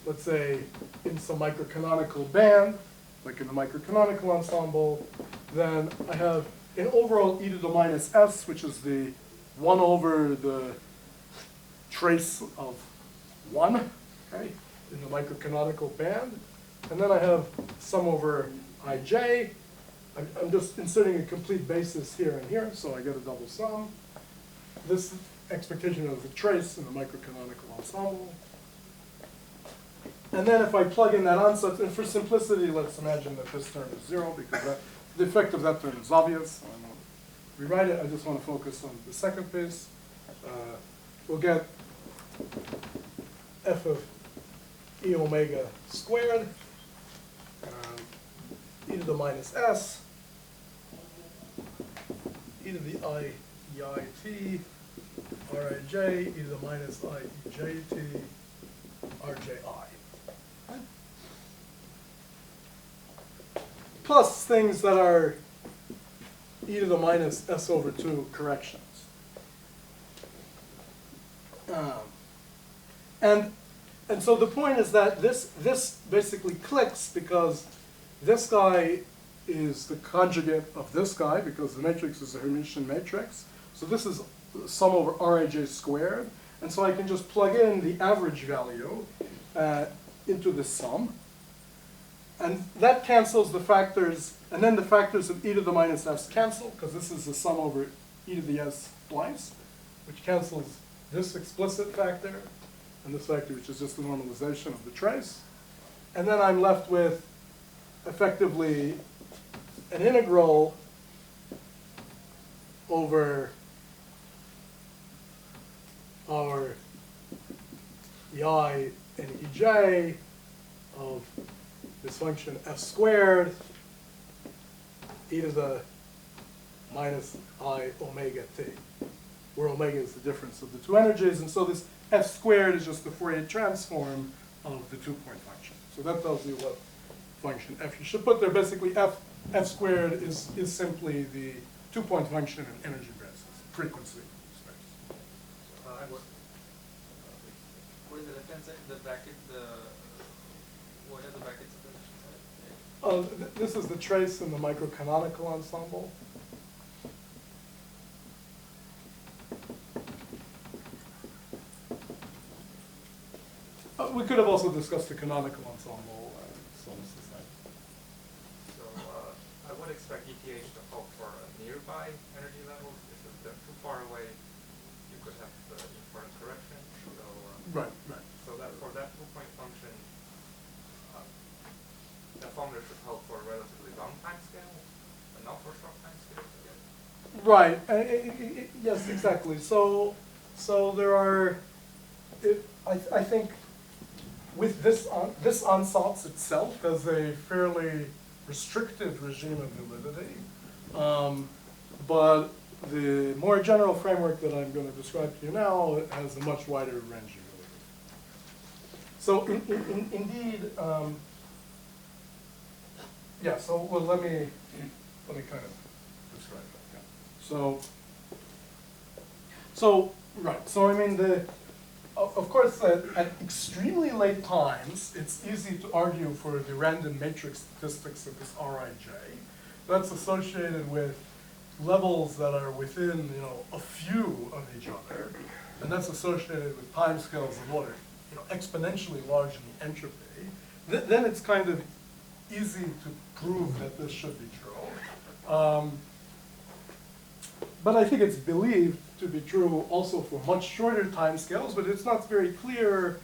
let's say in some microcanonical band, like in the microcanonical ensemble, then I have an overall e to the minus s, which is the 1 over the trace of 1, okay, in the microcanonical band. And then I have sum over ij. I'm just inserting a complete basis here and here, so I get a double sum. This expectation of the trace in the microcanonical ensemble. And then if I plug in that ansatz, and for simplicity, let's imagine that this term is 0, because the effect of that term is obvious. I won't rewrite it. I just want to focus on the second piece. We'll get f of e omega squared, e to the minus s, e to the I t, rij, e to the minus I ejt, rji. Plus things that are e to the minus s over 2 corrections. And so the point is that this basically clicks because this guy is the conjugate of this guy because the matrix is a Hermitian matrix. So this is sum over Rij squared. And so I can just plug in the average value into the sum. And that cancels the factors, and then the factors of e to the minus s cancel, because this is the sum over e to the s twice, which cancels this explicit factor, and this factor, which is just the normalization of the trace. And then I'm left with, effectively, an integral over our ei and ej of this function f squared e to the minus I omega t, where omega is the difference of the two energies. And so this f squared is just the Fourier transform of the two-point function. So that tells you what function f you should put there. Basically, f squared is simply the two-point function in energy basis, frequency space. What is the left-hand side? The bracket, what are the brackets of the left-hand side? This is the trace in the microcanonical ensemble. We could have also discussed the canonical ensemble. So I would expect ETH to hope for a nearby energy levels. If they're too far away, you could have the inference correction. So, right. So that for that two-point function, the formula should help for a relatively long time scale, but not for short time scale. Right. Yes, exactly. So there are. I think with this ansatz itself has a fairly restrictive regime of validity, but the more general framework that I'm going to describe to you now has a much wider range of validity. So indeed, yeah. So well, let me kind of describe that. Yeah. So I mean of course, at extremely late times, it's easy to argue for the random matrix statistics of this Rij. That's associated with levels that are within, a few of each other, and that's associated with timescales of order, exponentially large in the entropy. Then it's kind of easy to prove that this should be true. But I think it's believed to be true also for much shorter timescales, but it's not very clear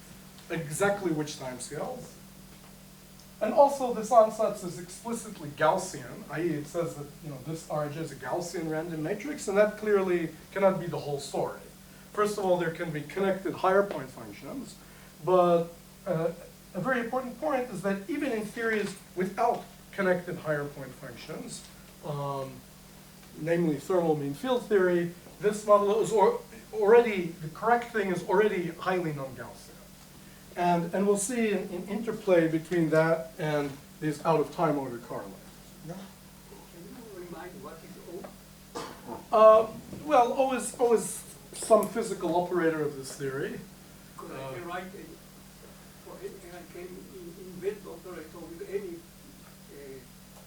exactly which timescales. And also this ansatz is explicitly Gaussian, i.e. it says that this Rij is a Gaussian random matrix, and that clearly cannot be the whole story. First of all, there can be connected higher point functions, but a very important point is that even in theories without connected higher point functions, namely thermal mean field theory, this model is already, the correct thing is already highly non-Gaussian. And we'll see an interplay between that and these out-of-time order correlates. Yeah? Can you remind what is O? Well, O is some physical operator of this theory. Because I can write and I can invent operator with any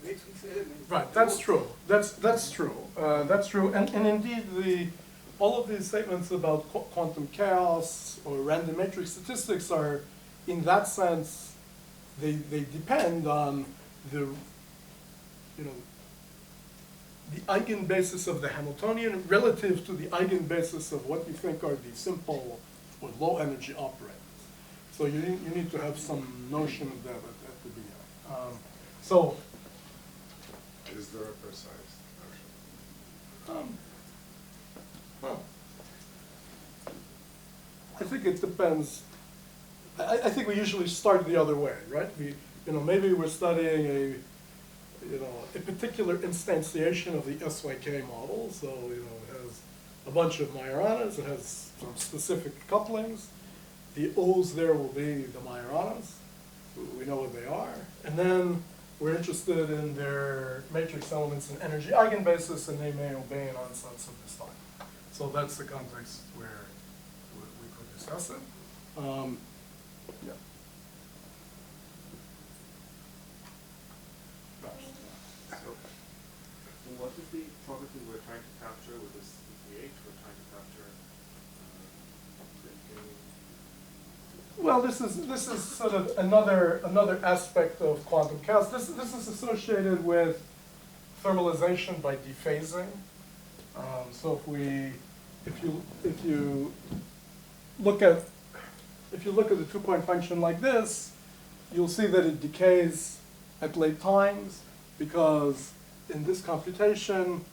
matrix element. Right, that's true. That's true. That's true. And indeed, all of these statements about quantum chaos or random matrix statistics are, in that sense, they depend on the eigenbasis of the Hamiltonian relative to the eigenbasis of what you think are the simple or low energy operators. So you need to have some notion of that at the beginning. So, Is there a precise notion? well, I think it depends. I think we usually start the other way, right? Maybe we're studying a particular instantiation of the SYK model. So, it has a bunch of Majoranas. It has some specific couplings. The O's there will be the Majoranas. We know what they are. And then we're interested in their matrix elements and energy eigenbasis, and they may obey an nonsense of this type. So that's the context where we could discuss it. Yeah. So what is the property we're trying to capture with this ETH? We're trying to capture Well, this is sort of another aspect of quantum chaos. This is associated with thermalization by dephasing. So if you look at the 2-point function like this, you'll see that it decays at late times because in this computation,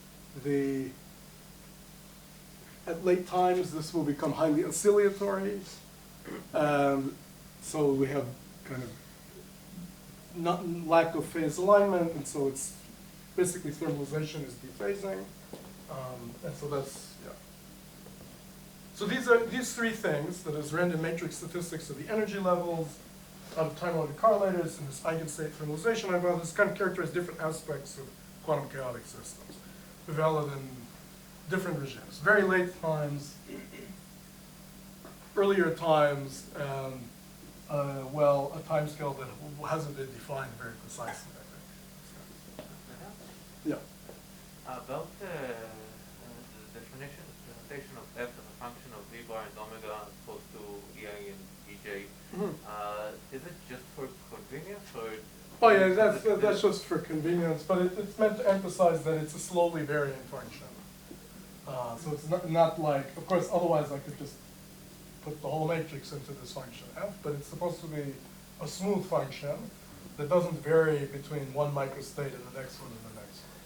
at late times this will become highly oscillatory. So we have kind of lack of phase alignment, and so it's basically thermalization is dephasing, and so that's, yeah. So these three things, that is random matrix statistics of the energy levels, out of time-ordered correlators, and this eigenstate thermalization, this kind of characterize different aspects of quantum chaotic systems, developed in different regimes, very late times, earlier times, and a time scale that hasn't been defined very precisely, I think. Yeah. About the definition of f as a function of v bar and omega as opposed to ei and ej, is it just for convenience or? Oh yeah, that's just for convenience, but it's meant to emphasize that it's a slowly varying function. So it's not like, of course, otherwise I could just put the whole matrix into this function f, but it's supposed to be a smooth function that doesn't vary between one microstate and the next one and the next one.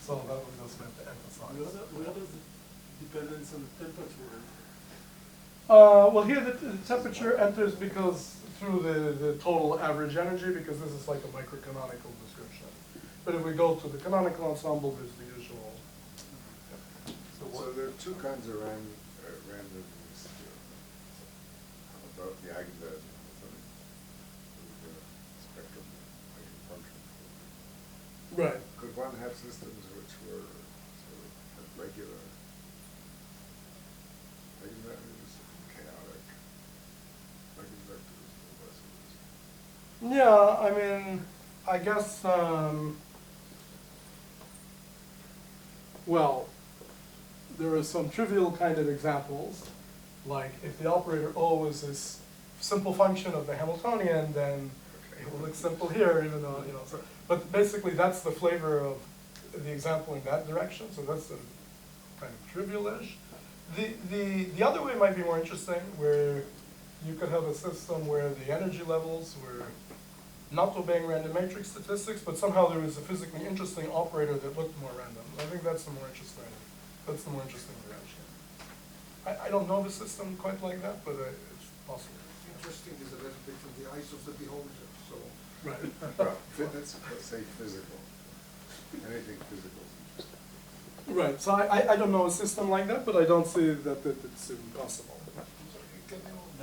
So that was just meant to emphasize. Where does the dependence on the temperature? Well, here the temperature enters through the total average energy, because this is like a microcanonical description. But if we go to the canonical ensemble, there's the usual. So there are two kinds of randomness here. About the eigenvalue of the spectrum eigenfunction. Right. Could one have systems which were sort of had regular eigenvalues and chaotic eigenvectors or vice versa? Yeah, I mean, I guess, well, there are some trivial kind of examples, like if the operator O is this simple function of the Hamiltonian, then it will look simple here, even though, so, but basically that's the flavor of the example in that direction, so that's sort of kind of trivial-ish. The other way might be more interesting, where you could have a system where the energy levels were not obeying random matrix statistics, but somehow there was a physically interesting operator that looked more random. I think that's the more interesting direction. I don't know the system quite like that, but it's possible. Interesting is a little bit in the eyes of the beholder, so. Right. Well, let's say physical. Anything physical is interesting. Right, so I don't know a system like that, but I don't see that it's impossible.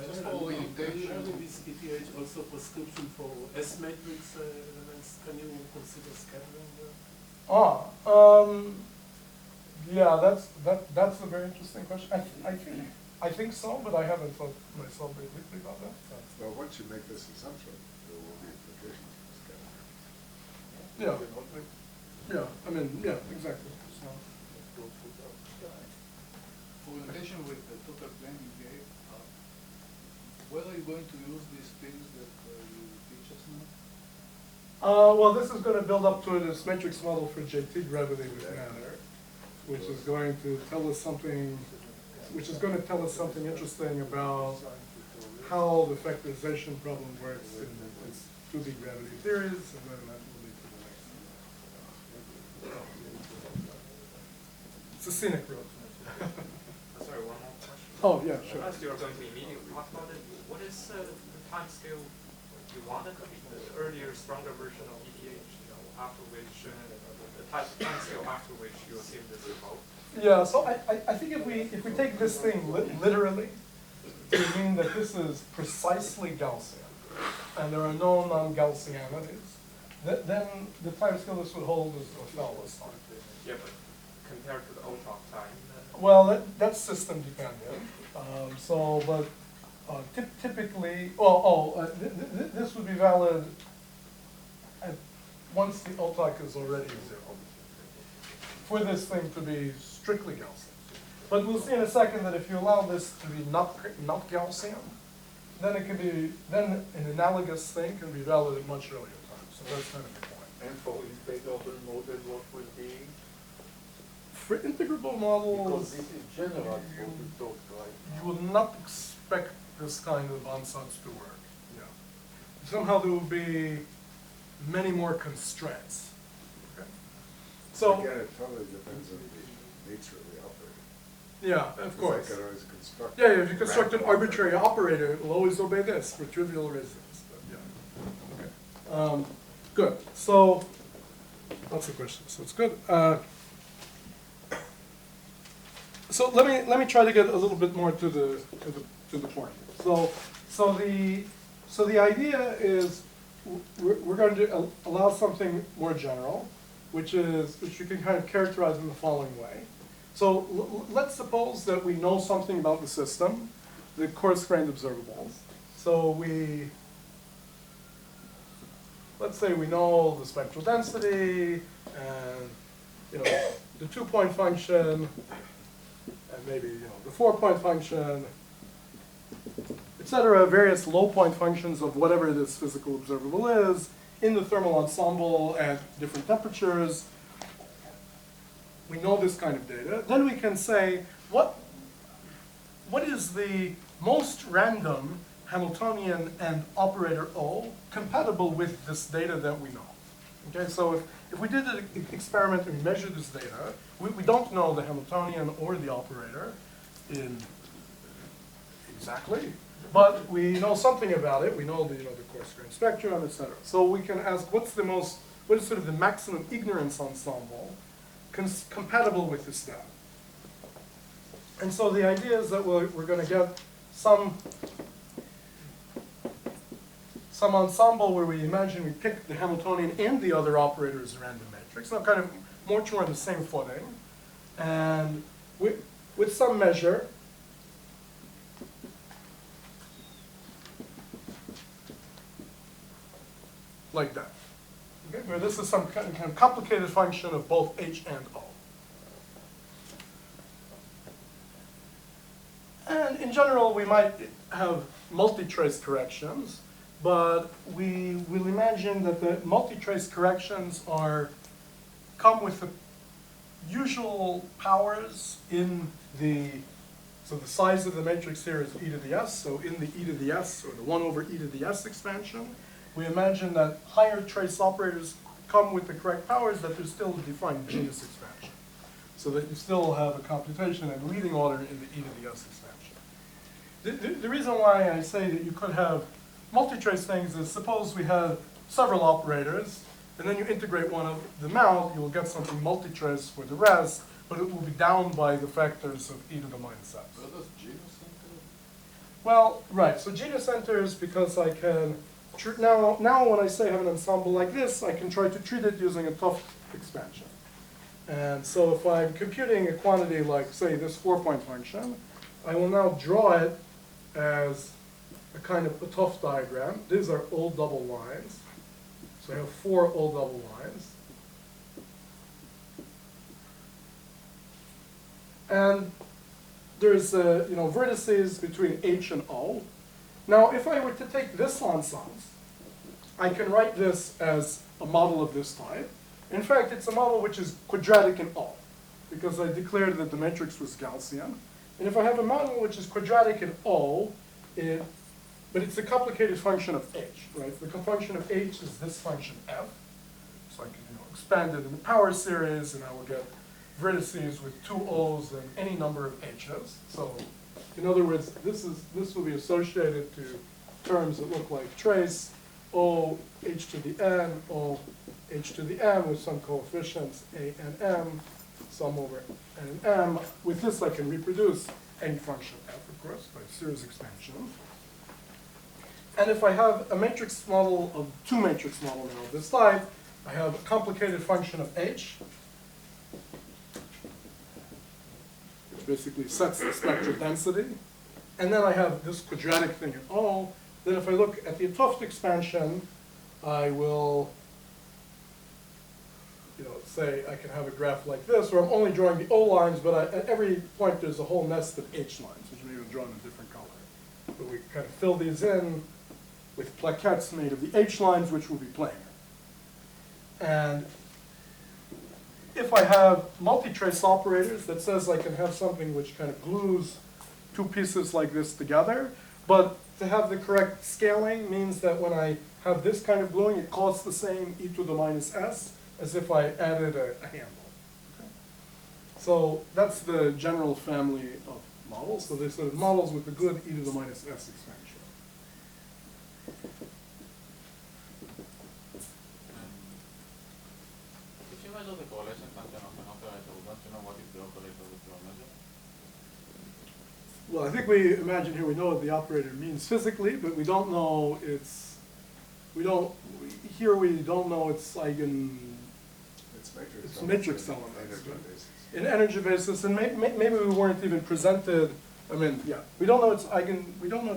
Just for orientation. Having this ETH also prescription for S matrix elements, can you consider scattering? Yeah, that's a very interesting question. I think so, but I haven't thought myself very deeply about that. So. Well, once you make this assumption, there will be implications for scattering. Yeah. I mean, yeah, exactly. So. For orientation with the total plane you gave, where are you going to use these things that you teach us now? Well, this is going to build up to this matrix model for JT gravity with matter, which is going to tell us something interesting about how the factorization problem works in its 2D gravity theories, and then that will lead to the next. It's a scenic road. Sorry, one more question. Oh, yeah, sure. As you're going to immediately talk about it, what is the time scale you want it to be? The earlier, stronger version of ETH, after which, the time scale after which you assume this evolved? Yeah, so I think if we take this thing literally, it would mean that this is precisely Gaussian, and there are no non-Gaussianities, then the time scale this would hold is Othello's time. Yeah, but compared to the OTOP time, Well, that's system dependent. Typically, this would be valid once the OTOC is already 0. For this thing to be strictly Gaussian. But we'll see in a second that if you allow this to be not Gaussian, then it can be, then an analogous thing can be valid at much earlier times. So that's kind of the point. And for integrable model, what will be? For integrable models, Because this is general what we talked, right? you will not expect this kind of ansatz to work. Yeah. Somehow there will be many more constraints. Okay. So Again, it totally depends on the nature of the operator. yeah, of course. I could always construct. Yeah, if you construct an arbitrary operator, it will always obey this for trivial reasons. But yeah. Okay. Good. So lots of questions. So it's good. So let me try to get a little bit more to the point. So the idea is we're going to allow something more general, which you can kind of characterize in the following way. So let's suppose that we know something about the system, the coarse-grained observables. So let's say we know the spectral density and the 2-point function, and maybe the 4-point function, etc., various low-point functions of whatever this physical observable is in the thermal ensemble at different temperatures. We know this kind of data. Then we can say, what is the most random Hamiltonian and operator O compatible with this data that we know? Okay, so if we did an experiment and measured this data, we don't know the Hamiltonian or the operator exactly, but we know something about it. We know the coarse-grained spectrum, etc. So we can ask, what is sort of the maximum ignorance ensemble compatible with this data? And so the idea is that we're going to get some ensemble where we imagine we pick the Hamiltonian and the other operator as a random matrix, now kind of much more on the same footing, and with some measure, like that. Okay? Where this is some kind of complicated function of both H and O. And in general, we might have multi-trace corrections, but we will imagine that the multi-trace corrections come with the usual powers so the size of the matrix here is e to the s, so in the e to the s, or the 1 over e to the s expansion, we imagine that higher trace operators come with the correct powers, that there's still a defined genus expansion, so that you still have a computation and leading order in the e to the s expansion. The reason why I say that you could have multi-trace things is, suppose we have several operators, and then you integrate one of them out, you will get something multi-trace for the rest, but it will be down by the factors of e to the minus s. What does genus enter? Well, right, so genus enters because I can, now when I say I have an ensemble like this, I can try to treat it using a tough expansion. And so if I'm computing a quantity like, say, this 4-point function, I will now draw it as a kind of a tough diagram. These are all double lines. So I have 4 all double lines. And there's vertices between H and O. Now, if I were to take this ensemble, I can write this as a model of this type. In fact, it's a model which is quadratic in O, because I declared that the matrix was Gaussian. And if I have a model which is quadratic in O, it but it's a complicated function of h, right? The function of h is this function f. So I can expand it in the power series, and I will get vertices with two O's and any number of h's. So in other words, this will be associated to terms that look like trace O h to the n, O h to the m with some coefficients a and m, sum over n and m. With this I can reproduce any function f, of course, by series expansion. And if I have a matrix model of two matrix model now of this type, I have a complicated function of h, which basically sets the spectral density. And then I have this quadratic thing at O. Then if I look at the 't Hooft expansion, I will say I can have a graph like this, where I'm only drawing the O lines, but at every point there's a whole nest of H lines, which may be drawn in a different color. But we kind of fill these in with plaquettes made of the H lines, which will be planar. And if I have multi-trace operators, that says I can have something which kind of glues two pieces like this together, but to have the correct scaling means that when I have this kind of gluing, it costs the same e to the minus s as if I added a handle. Okay. So that's the general family of models. So they're sort of models with the good e to the minus s expansion. If you measure the correlation function of an operator, don't you know what is the operator that you are measuring? Well, I think we imagine here we know what the operator means physically, but we don't know its, we don't know its It's matrix elements. Energy basis. In energy basis, and maybe we weren't even presented, we don't know its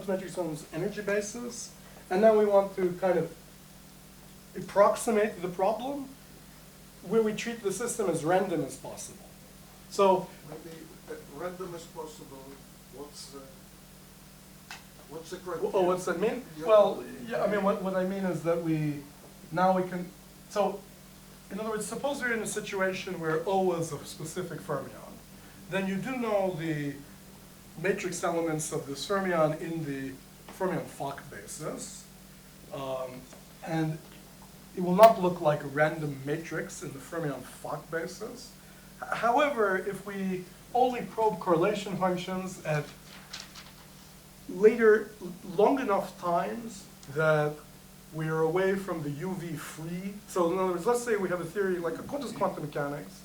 matrix elements energy basis, and then we want to kind of approximate the problem where we treat the system as random as possible. So, Maybe random as possible. What's the criteria? oh, what's that mean? Yeah. Well, yeah, what I mean is that now we can, so, in other words, suppose we're in a situation where O is a specific fermion. Then you do know the matrix elements of this fermion in the fermion Fock basis. And it will not look like a random matrix in the fermion Fock basis. However, if we only probe correlation functions at long enough times that we are away from the UV free. So in other words, let's say we have a theory like just quantum mechanics,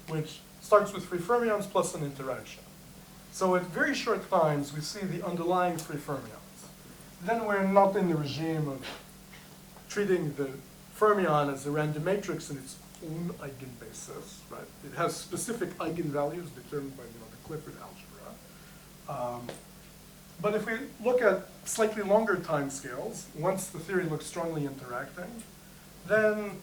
which starts with free fermions plus an interaction. So at very short times, we see the underlying free fermions. Then we're not in the regime of treating the fermion as a random matrix in its own eigenbasis, right? It has specific eigenvalues determined by the Clifford algebra. But if we look at slightly longer time scales, once the theory looks strongly interacting, then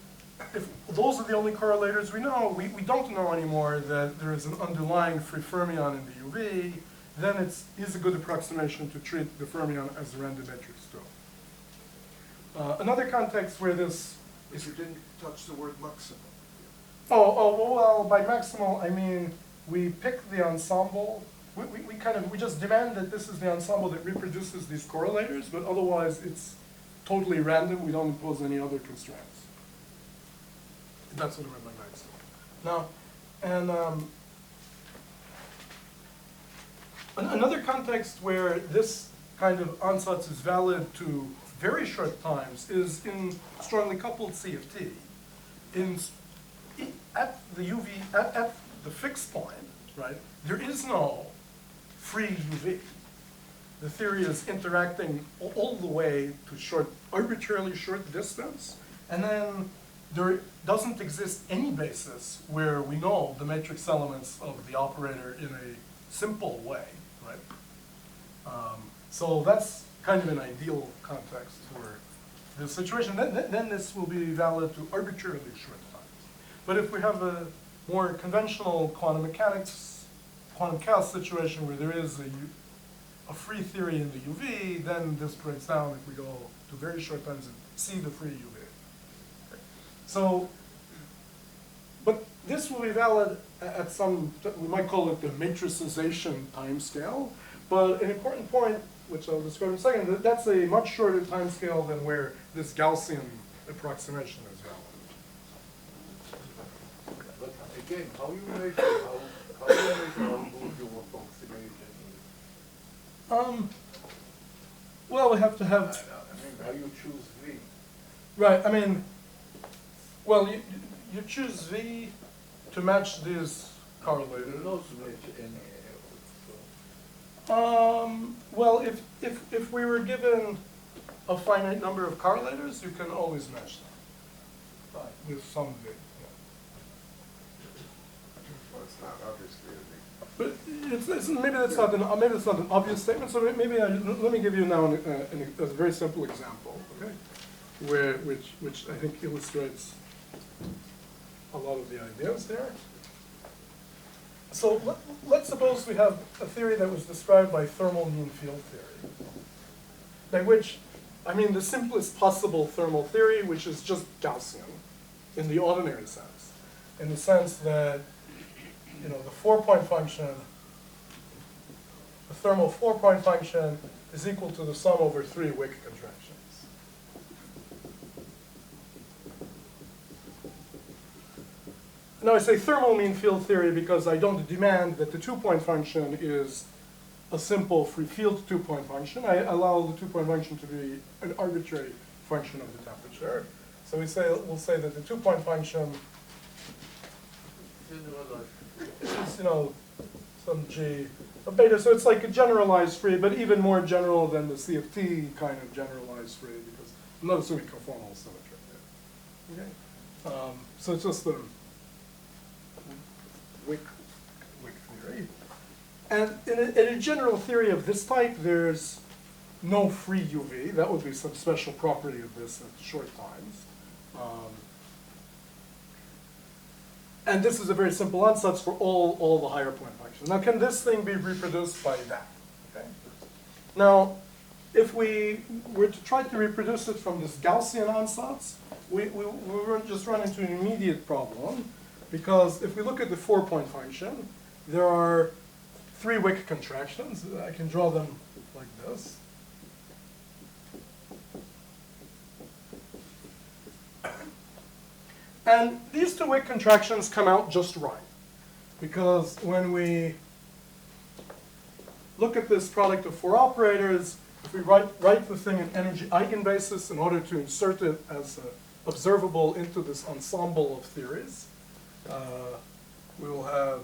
if those are the only correlators we know, we don't know anymore that there is an underlying free fermion in the UV, then it is a good approximation to treat the fermion as a random matrix too. Another context where this If you didn't touch the word maximum. well, by maximal, I mean we pick the ensemble. We just demand that this is the ensemble that reproduces these correlators, but otherwise it's totally random. We don't impose any other constraints. That's what I meant by maximal. Now, and another context where this kind of ansatz is valid to very short times is in strongly coupled CFT. At the UV, at the fixed point, right, there is no free UV. The theory is interacting all the way to arbitrarily short distance, and then there doesn't exist any basis where we know the matrix elements of the operator in a simple way, right? So that's kind of an ideal context for this situation. Then this will be valid to arbitrarily short times. But if we have a more conventional quantum mechanics, quantum chaos situation where there is a free theory in the UV, then this breaks down if we go to very short times and see the free UV. Okay. So, but this will be valid at some, we might call it the matricization time scale. But an important point which I'll describe in a second, that's a much shorter time scale than where this Gaussian approximation is valid. But again, how you measure how you measure how good your approximation is? Well, we have to have. I mean, how you choose V. Right. I mean, well, you choose V to match these correlators. Not match any. Well, if we were given a finite number of correlators, you can always match them. Fine. With some V. Well, it's not obviously a big. But maybe that's not an obvious statement. So maybe let me give you now a very simple example, okay, which I think illustrates a lot of the ideas there. So let's suppose we have a theory that was described by thermal mean field theory, by which I mean the simplest possible thermal theory, which is just Gaussian in the ordinary sense, in the sense that the 4-point function, the thermal 4-point function is equal to the sum over 3 Wick contractions. Now I say thermal mean field theory because I don't demand that the 2-point function is a simple free field 2-point function. I allow the 2-point function to be an arbitrary function of the temperature. So we'll say that the 2-point function is, some G of beta. So it's like a generalized free, but even more general than the CFT kind of generalized free, because I'm not assuming conformal symmetry there. Okay? So it's just the Wick theory. And in a general theory of this type, there's no free UV. That would be some special property of this at short times. And this is a very simple ansatz for all the higher point functions. Now, can this thing be reproduced by that? Okay. Now, if we were to try to reproduce it from this Gaussian ansatz, we just run into an immediate problem, because if we look at the 4-point function, there are 3 Wick contractions. I can draw them like this. And these 2 Wick contractions come out just right, because when we look at this product of 4 operators, if we write the thing in energy eigenbasis in order to insert it as observable into this ensemble of theories, we will have,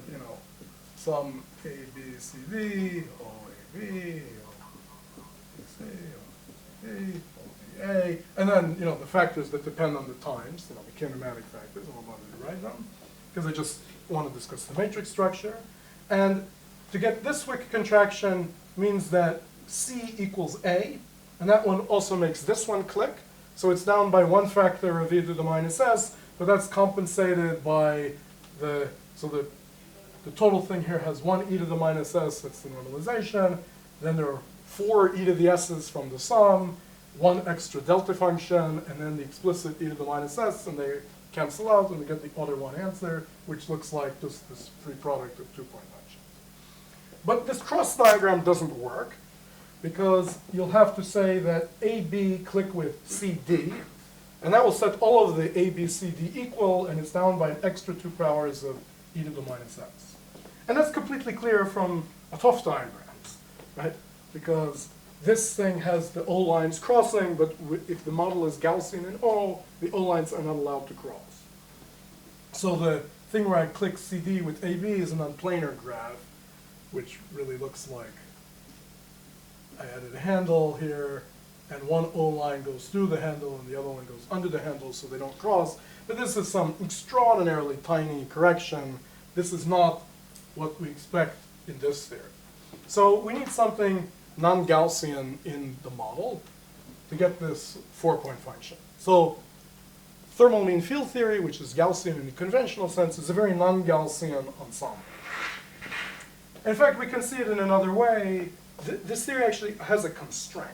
some A, B, C, D, O, A, B, O, B, C, O, B, A, and then, the factors that depend on the times, the kinematic factors, I'm about to write them, because I just want to discuss the matrix structure. And to get this Wick contraction means that C equals A, and that one also makes this one click, so it's down by 1 factor of e to the minus s, but that's compensated by the total thing here has 1 e to the minus s, that's the normalization, then there are 4 e to the s's from the sum, 1 extra delta function, and then the explicit e to the minus s, and they cancel out, and we get the other one answer, which looks like this free product of 2-point functions. But this cross diagram doesn't work, because you'll have to say that AB click with CD, and that will set all of the A, B, C, D equal, and it's down by an extra 2 powers of e to the minus s. And that's completely clear from Toff diagrams, right? Because this thing has the O lines crossing, but if the model is Gaussian in O, the O lines are not allowed to cross. So the thing where I click CD with AB is an unplanar graph, which really looks like I added a handle here, and one O line goes through the handle, and the other one goes under the handle, so they don't cross. But this is some extraordinarily tiny correction. This is not what we expect in this theory. So we need something non-Gaussian in the model to get this 4-point function. So thermal mean field theory, which is Gaussian in the conventional sense, is a very non-Gaussian ensemble. In fact, we can see it in another way. This theory actually has a constraint.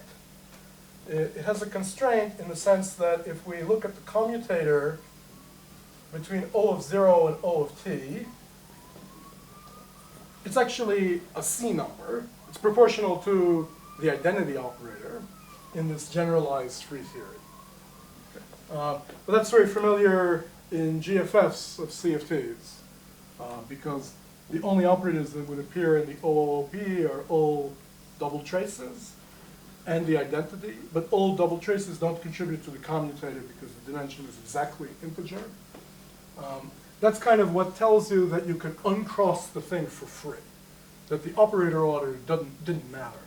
It has a constraint in the sense that if we look at the commutator between O of 0 and O of t, it's actually a C number. It's proportional to the identity operator in this generalized free theory. But that's very familiar in GFFs of CFTs, because the only operators that would appear in the OOP are all double traces and the identity, but all double traces don't contribute to the commutator because the dimension is exactly integer. That's kind of what tells you that you can uncross the thing for free, that the operator order didn't matter.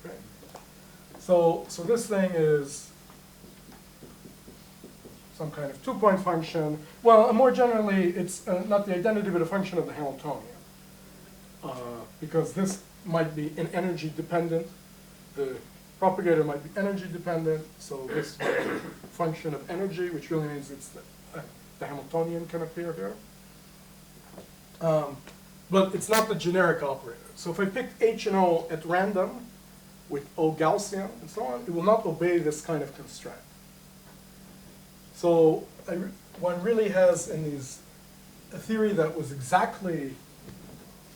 Okay? So this thing is some kind of two-point function. Well, more generally, it's not the identity, but a function of the Hamiltonian. Because this might be an energy dependent. The propagator might be energy dependent, so this might be a function of energy, which really means it's the Hamiltonian can appear here. But it's not the generic operator. So if I pick H and O at random with O Gaussian and so on, it will not obey this kind of constraint. So one really has in these a theory that was exactly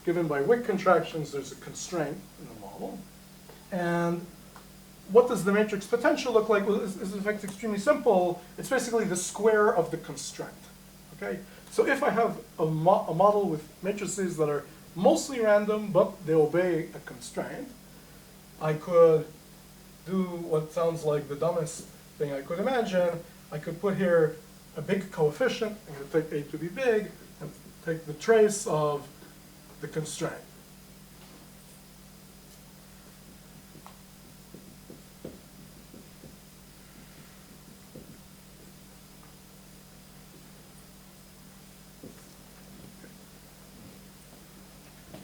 given by Wick contractions. There's a constraint in the model. And what does the matrix potential look like? Well, it's in fact extremely simple. It's basically the square of the constraint. Okay? So if I have a model with matrices that are mostly random, but they obey a constraint, I could do what sounds like the dumbest thing I could imagine. I could put here a big coefficient. I'm going to take A to be big and take the trace of the constraint.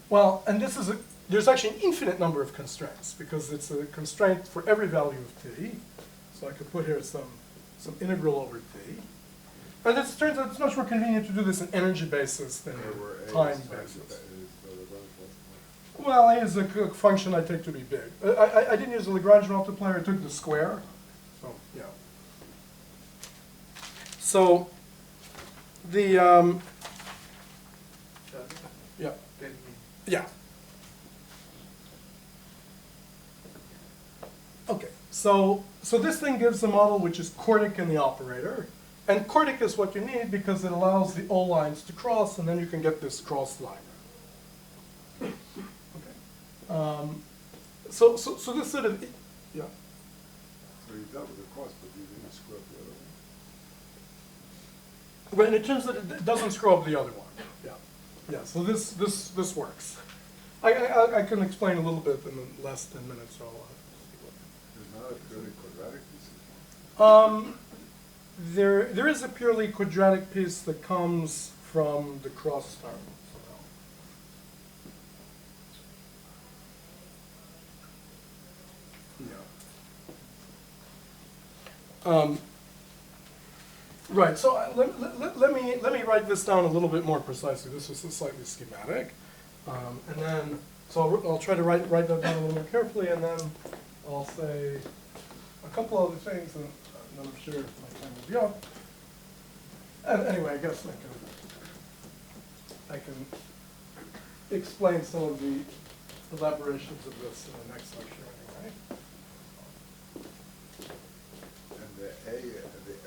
Well, and this is there's actually an infinite number of constraints because it's a constraint for every value of t. So I could put here some integral over t. And it turns out it's much more convenient to do this in energy basis than time basis. Well, A is a function I take to be big. I didn't use a Lagrange multiplier, I took the square. So, yeah. So, the, yeah. Yeah. Okay, so this thing gives a model which is quartic in the operator. And quartic is what you need because it allows the O lines to cross, and then you can get this cross line. Okay. So this sort of, yeah. So you dealt with the cross, but you didn't screw up the other one. Well, and it turns out it doesn't screw up the other one. Yeah. Yeah. So this works. I can explain a little bit in less than minutes. So. There's not a purely quadratic piece. There is a purely quadratic piece that comes from the cross term. Yeah. Right. So let me write this down a little bit more precisely. This was slightly schematic, and then so I'll try to write that down a little more carefully, and then I'll say a couple other things, and I'm sure my time will be up. And anyway, I guess I can explain some of the elaborations of this in the next lecture anyway. And the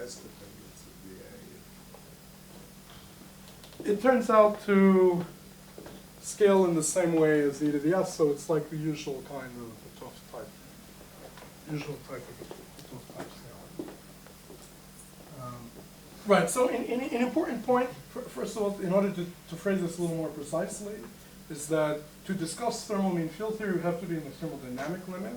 S dependence of the A. It turns out to scale in the same way as e to the s, so it's like the usual kind of the Toff type, usual type of Toff type scaling. Right, so an important point, first of all, in order to phrase this a little more precisely, is that to discuss thermal mean field theory, we have to be in the thermodynamic limit,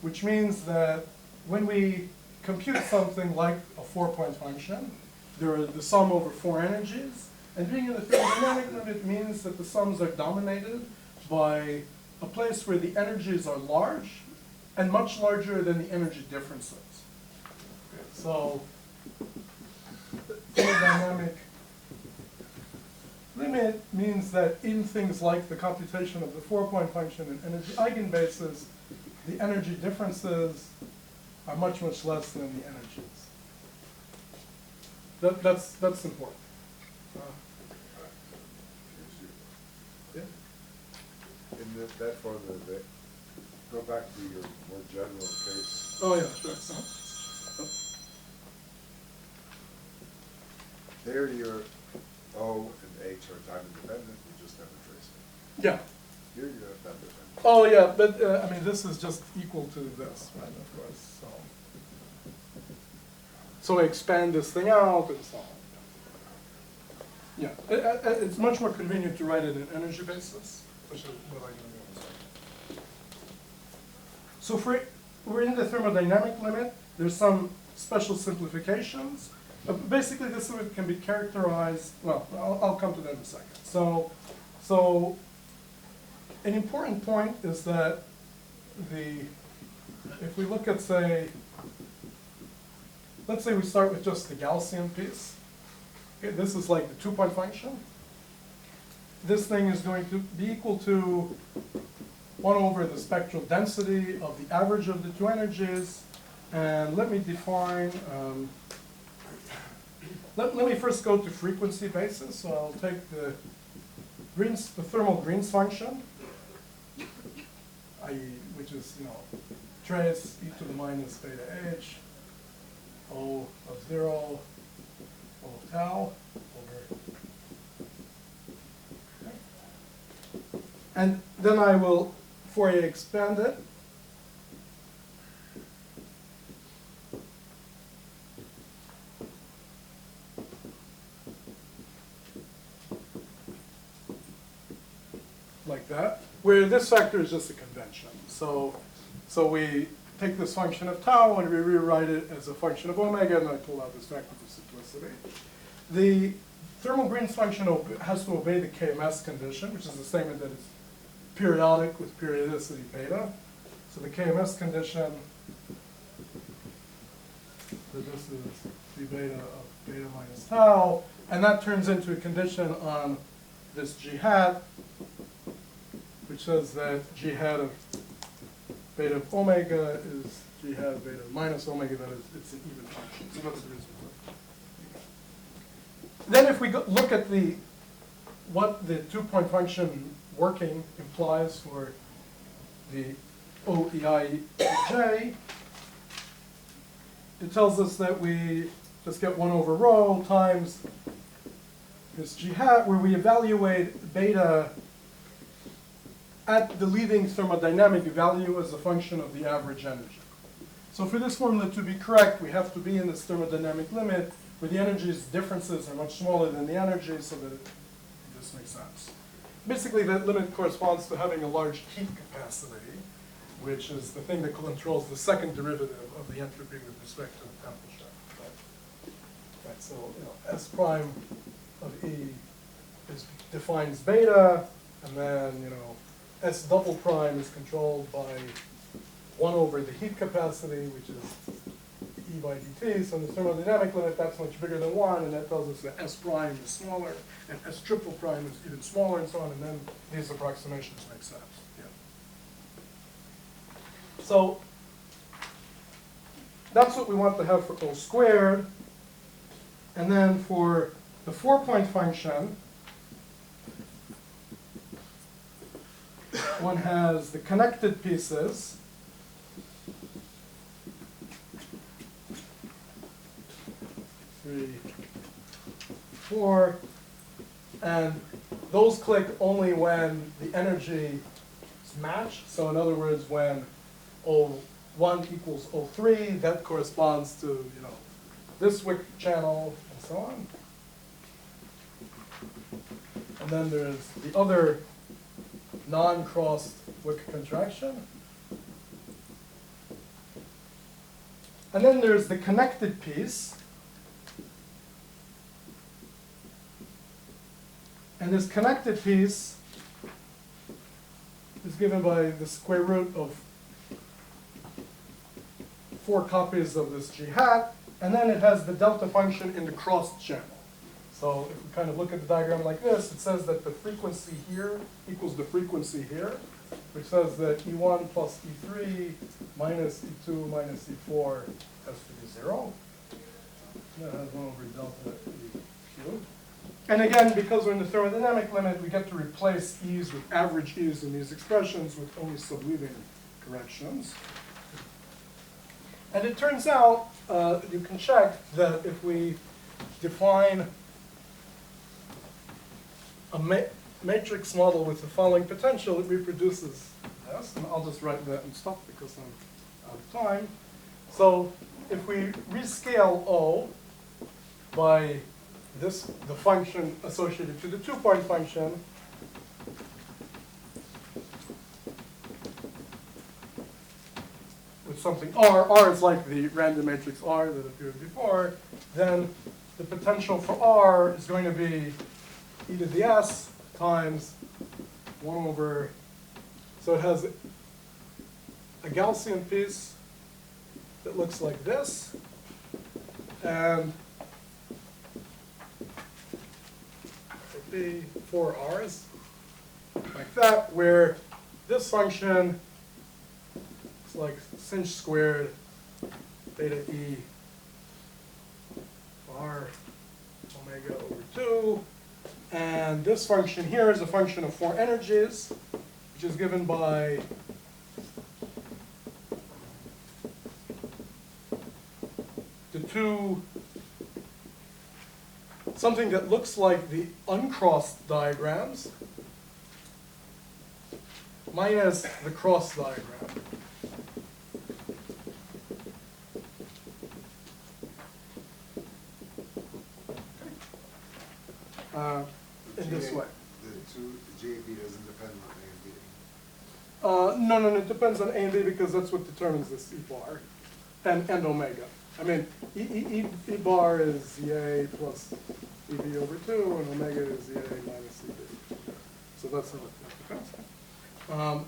which means that when we compute something like a 4-point function, there are the sum over 4 energies, and being in the thermodynamic limit means that the sums are dominated by a place where the energies are large and much larger than the energy differences. Okay, so thermodynamic limit means that in things like the computation of the 4-point function and energy eigenbases, the energy differences are much, much less than the energies. That's important. Yeah. In that formula, go back to your more general case. Oh, yeah, sure. Uh-huh. There your O and H are time independent, you just have a trace. Yeah. Here you have time dependent. Oh, yeah, but, I mean, this is just equal to this, right, of course, so. So I expand this thing out and so on. Yeah, it's much more convenient to write it in energy basis, which is what I'm going to do in a second. So we're in the thermodynamic limit. There's some special simplifications. Basically, this limit can be characterized, well, I'll come to that in a second. So an important point is that if we look at, say, let's say we start with just the Gaussian piece. Okay, this is like the two-point function. This thing is going to be equal to 1 over the spectral density of the average of the two energies. And let me define, let me first go to frequency basis. So I'll take the thermal Green's function, which is, trace e to the minus beta h, O of 0, O of tau, over. Okay. And then I will Fourier expand it. Like that, where this factor is just a convention. So we take this function of tau and we rewrite it as a function of omega, and I pull out this factor for simplicity. The thermal Green's function has to obey the KMS condition, which is the statement that it's periodic with periodicity beta. So the KMS condition, that this is d beta of beta minus tau, and that turns into a condition on this g hat, which says that g hat of beta of omega is g hat of beta minus omega, that is, it's an even function. So that's the reason for it. Then if we look at what the two-point function working implies for the O, E, I, E, J, it tells us that we just get 1 over rho times this g hat, where we evaluate beta at the leading thermodynamic value as a function of the average energy. So for this formula to be correct, we have to be in this thermodynamic limit where the energy's differences are much smaller than the energy, so that this makes sense. Basically, that limit corresponds to having a large heat capacity, which is the thing that controls the second derivative of the entropy with respect to the temperature. Right, so S prime of E defines beta, and then S double prime is controlled by 1 over the heat capacity, which is E by dt. So in the thermodynamic limit, that's much bigger than 1, and that tells us that S prime is smaller, and S triple prime is even smaller, and so on, and then these approximations make sense. Yeah. So that's what we want to have for O squared. And then for the 4-point function, one has the connected pieces. Three, 4, and those click only when the energies match. So in other words, when O1 equals O3, that corresponds to this Wick channel and so on. And then there's the other non-crossed Wick contraction. And then there's the connected piece. And this connected piece is given by the square root of 4 copies of this g hat, and then it has the delta function in the crossed channel. So if we kind of look at the diagram like this, it says that the frequency here equals the frequency here, which says that E1 plus E3 minus E2 minus E4 has to be 0. That has 1 over delta E cubed. And again, because we're in the thermodynamic limit, we get to replace E's with average E's in these expressions with only subleading corrections. And it turns out, you can check that if we define a matrix model with the following potential, it reproduces this. And I'll just write that and stop because I'm out of time. So if we rescale O by this, the function associated to the two-point function, with something R is like the random matrix R that appeared before, then the potential for R is going to be e to the s times 1 over, so it has a Gaussian piece that looks like this, and it'd be 4 R's, like that, where this function is like sinh squared beta E R omega over 2. And this function here is a function of 4 energies, which is given by the two, something that looks like the uncrossed diagrams minus the cross diagram. In this way. The JB doesn't depend on A and B. No, it depends on A and B because that's what determines this E bar and omega. I mean, E bar is EA plus EB over 2, and omega is EA minus EB. So that's how it depends.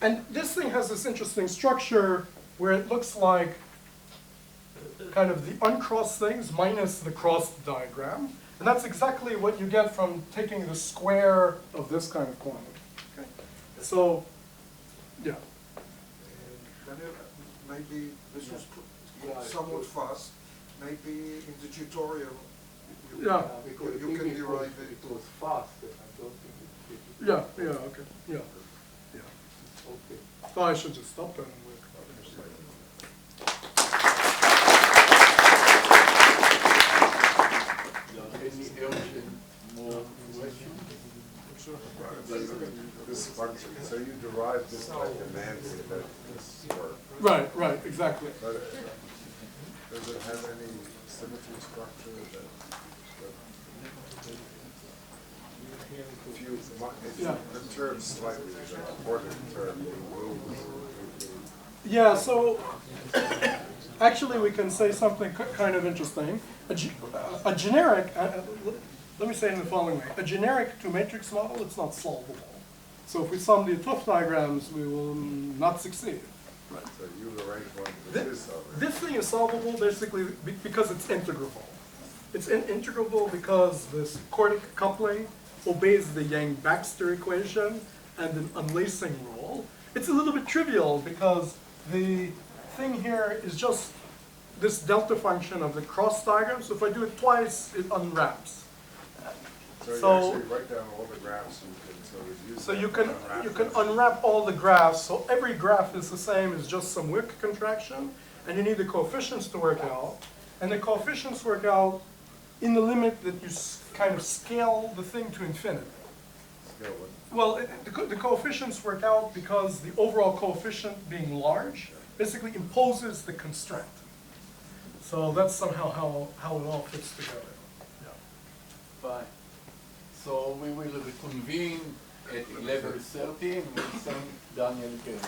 And this thing has this interesting structure where it looks like kind of the uncrossed things minus the crossed diagram. And that's exactly what you get from taking the square of this kind of quantity. Okay? So, yeah. Daniel, maybe this was somewhat fast. Maybe in the tutorial Yeah. you can derive it. It was fast, and I don't think it. Yeah, okay, yeah. Okay. So I should just stop and we'll come out here later. Any urgent more questions? This function, so you derive this by demanding that this work. Right, exactly. But does it have any symmetry structure that if you perturb slightly the coordinate term, you move? Yeah, so actually we can say something kind of interesting. A generic, let me say it in the following way. A generic two-matrix model, it's not solvable. So if we sum the 't Hooft diagrams, we will not succeed. Right. So you arrange one that is solvable. This thing is solvable basically because it's integrable. It's integrable because this chordic coupling obeys the Yang-Baxter equation and an unlacing rule. It's a little bit trivial because the thing here is just this delta function of the cross diagram. So if I do it twice, it unwraps. So you So- actually write down all the graphs So you can unwrap all the graphs. So every graph is the same as just some Wick contraction, and you need the coefficients to work out. And the coefficients work out in the limit that you kind of scale the thing to infinity. Well, the coefficients work out because the overall coefficient being large basically imposes the constraint. So that's somehow how it all fits together. Yeah. Fine. So we will reconvene at 11:30 and we'll send Daniel again.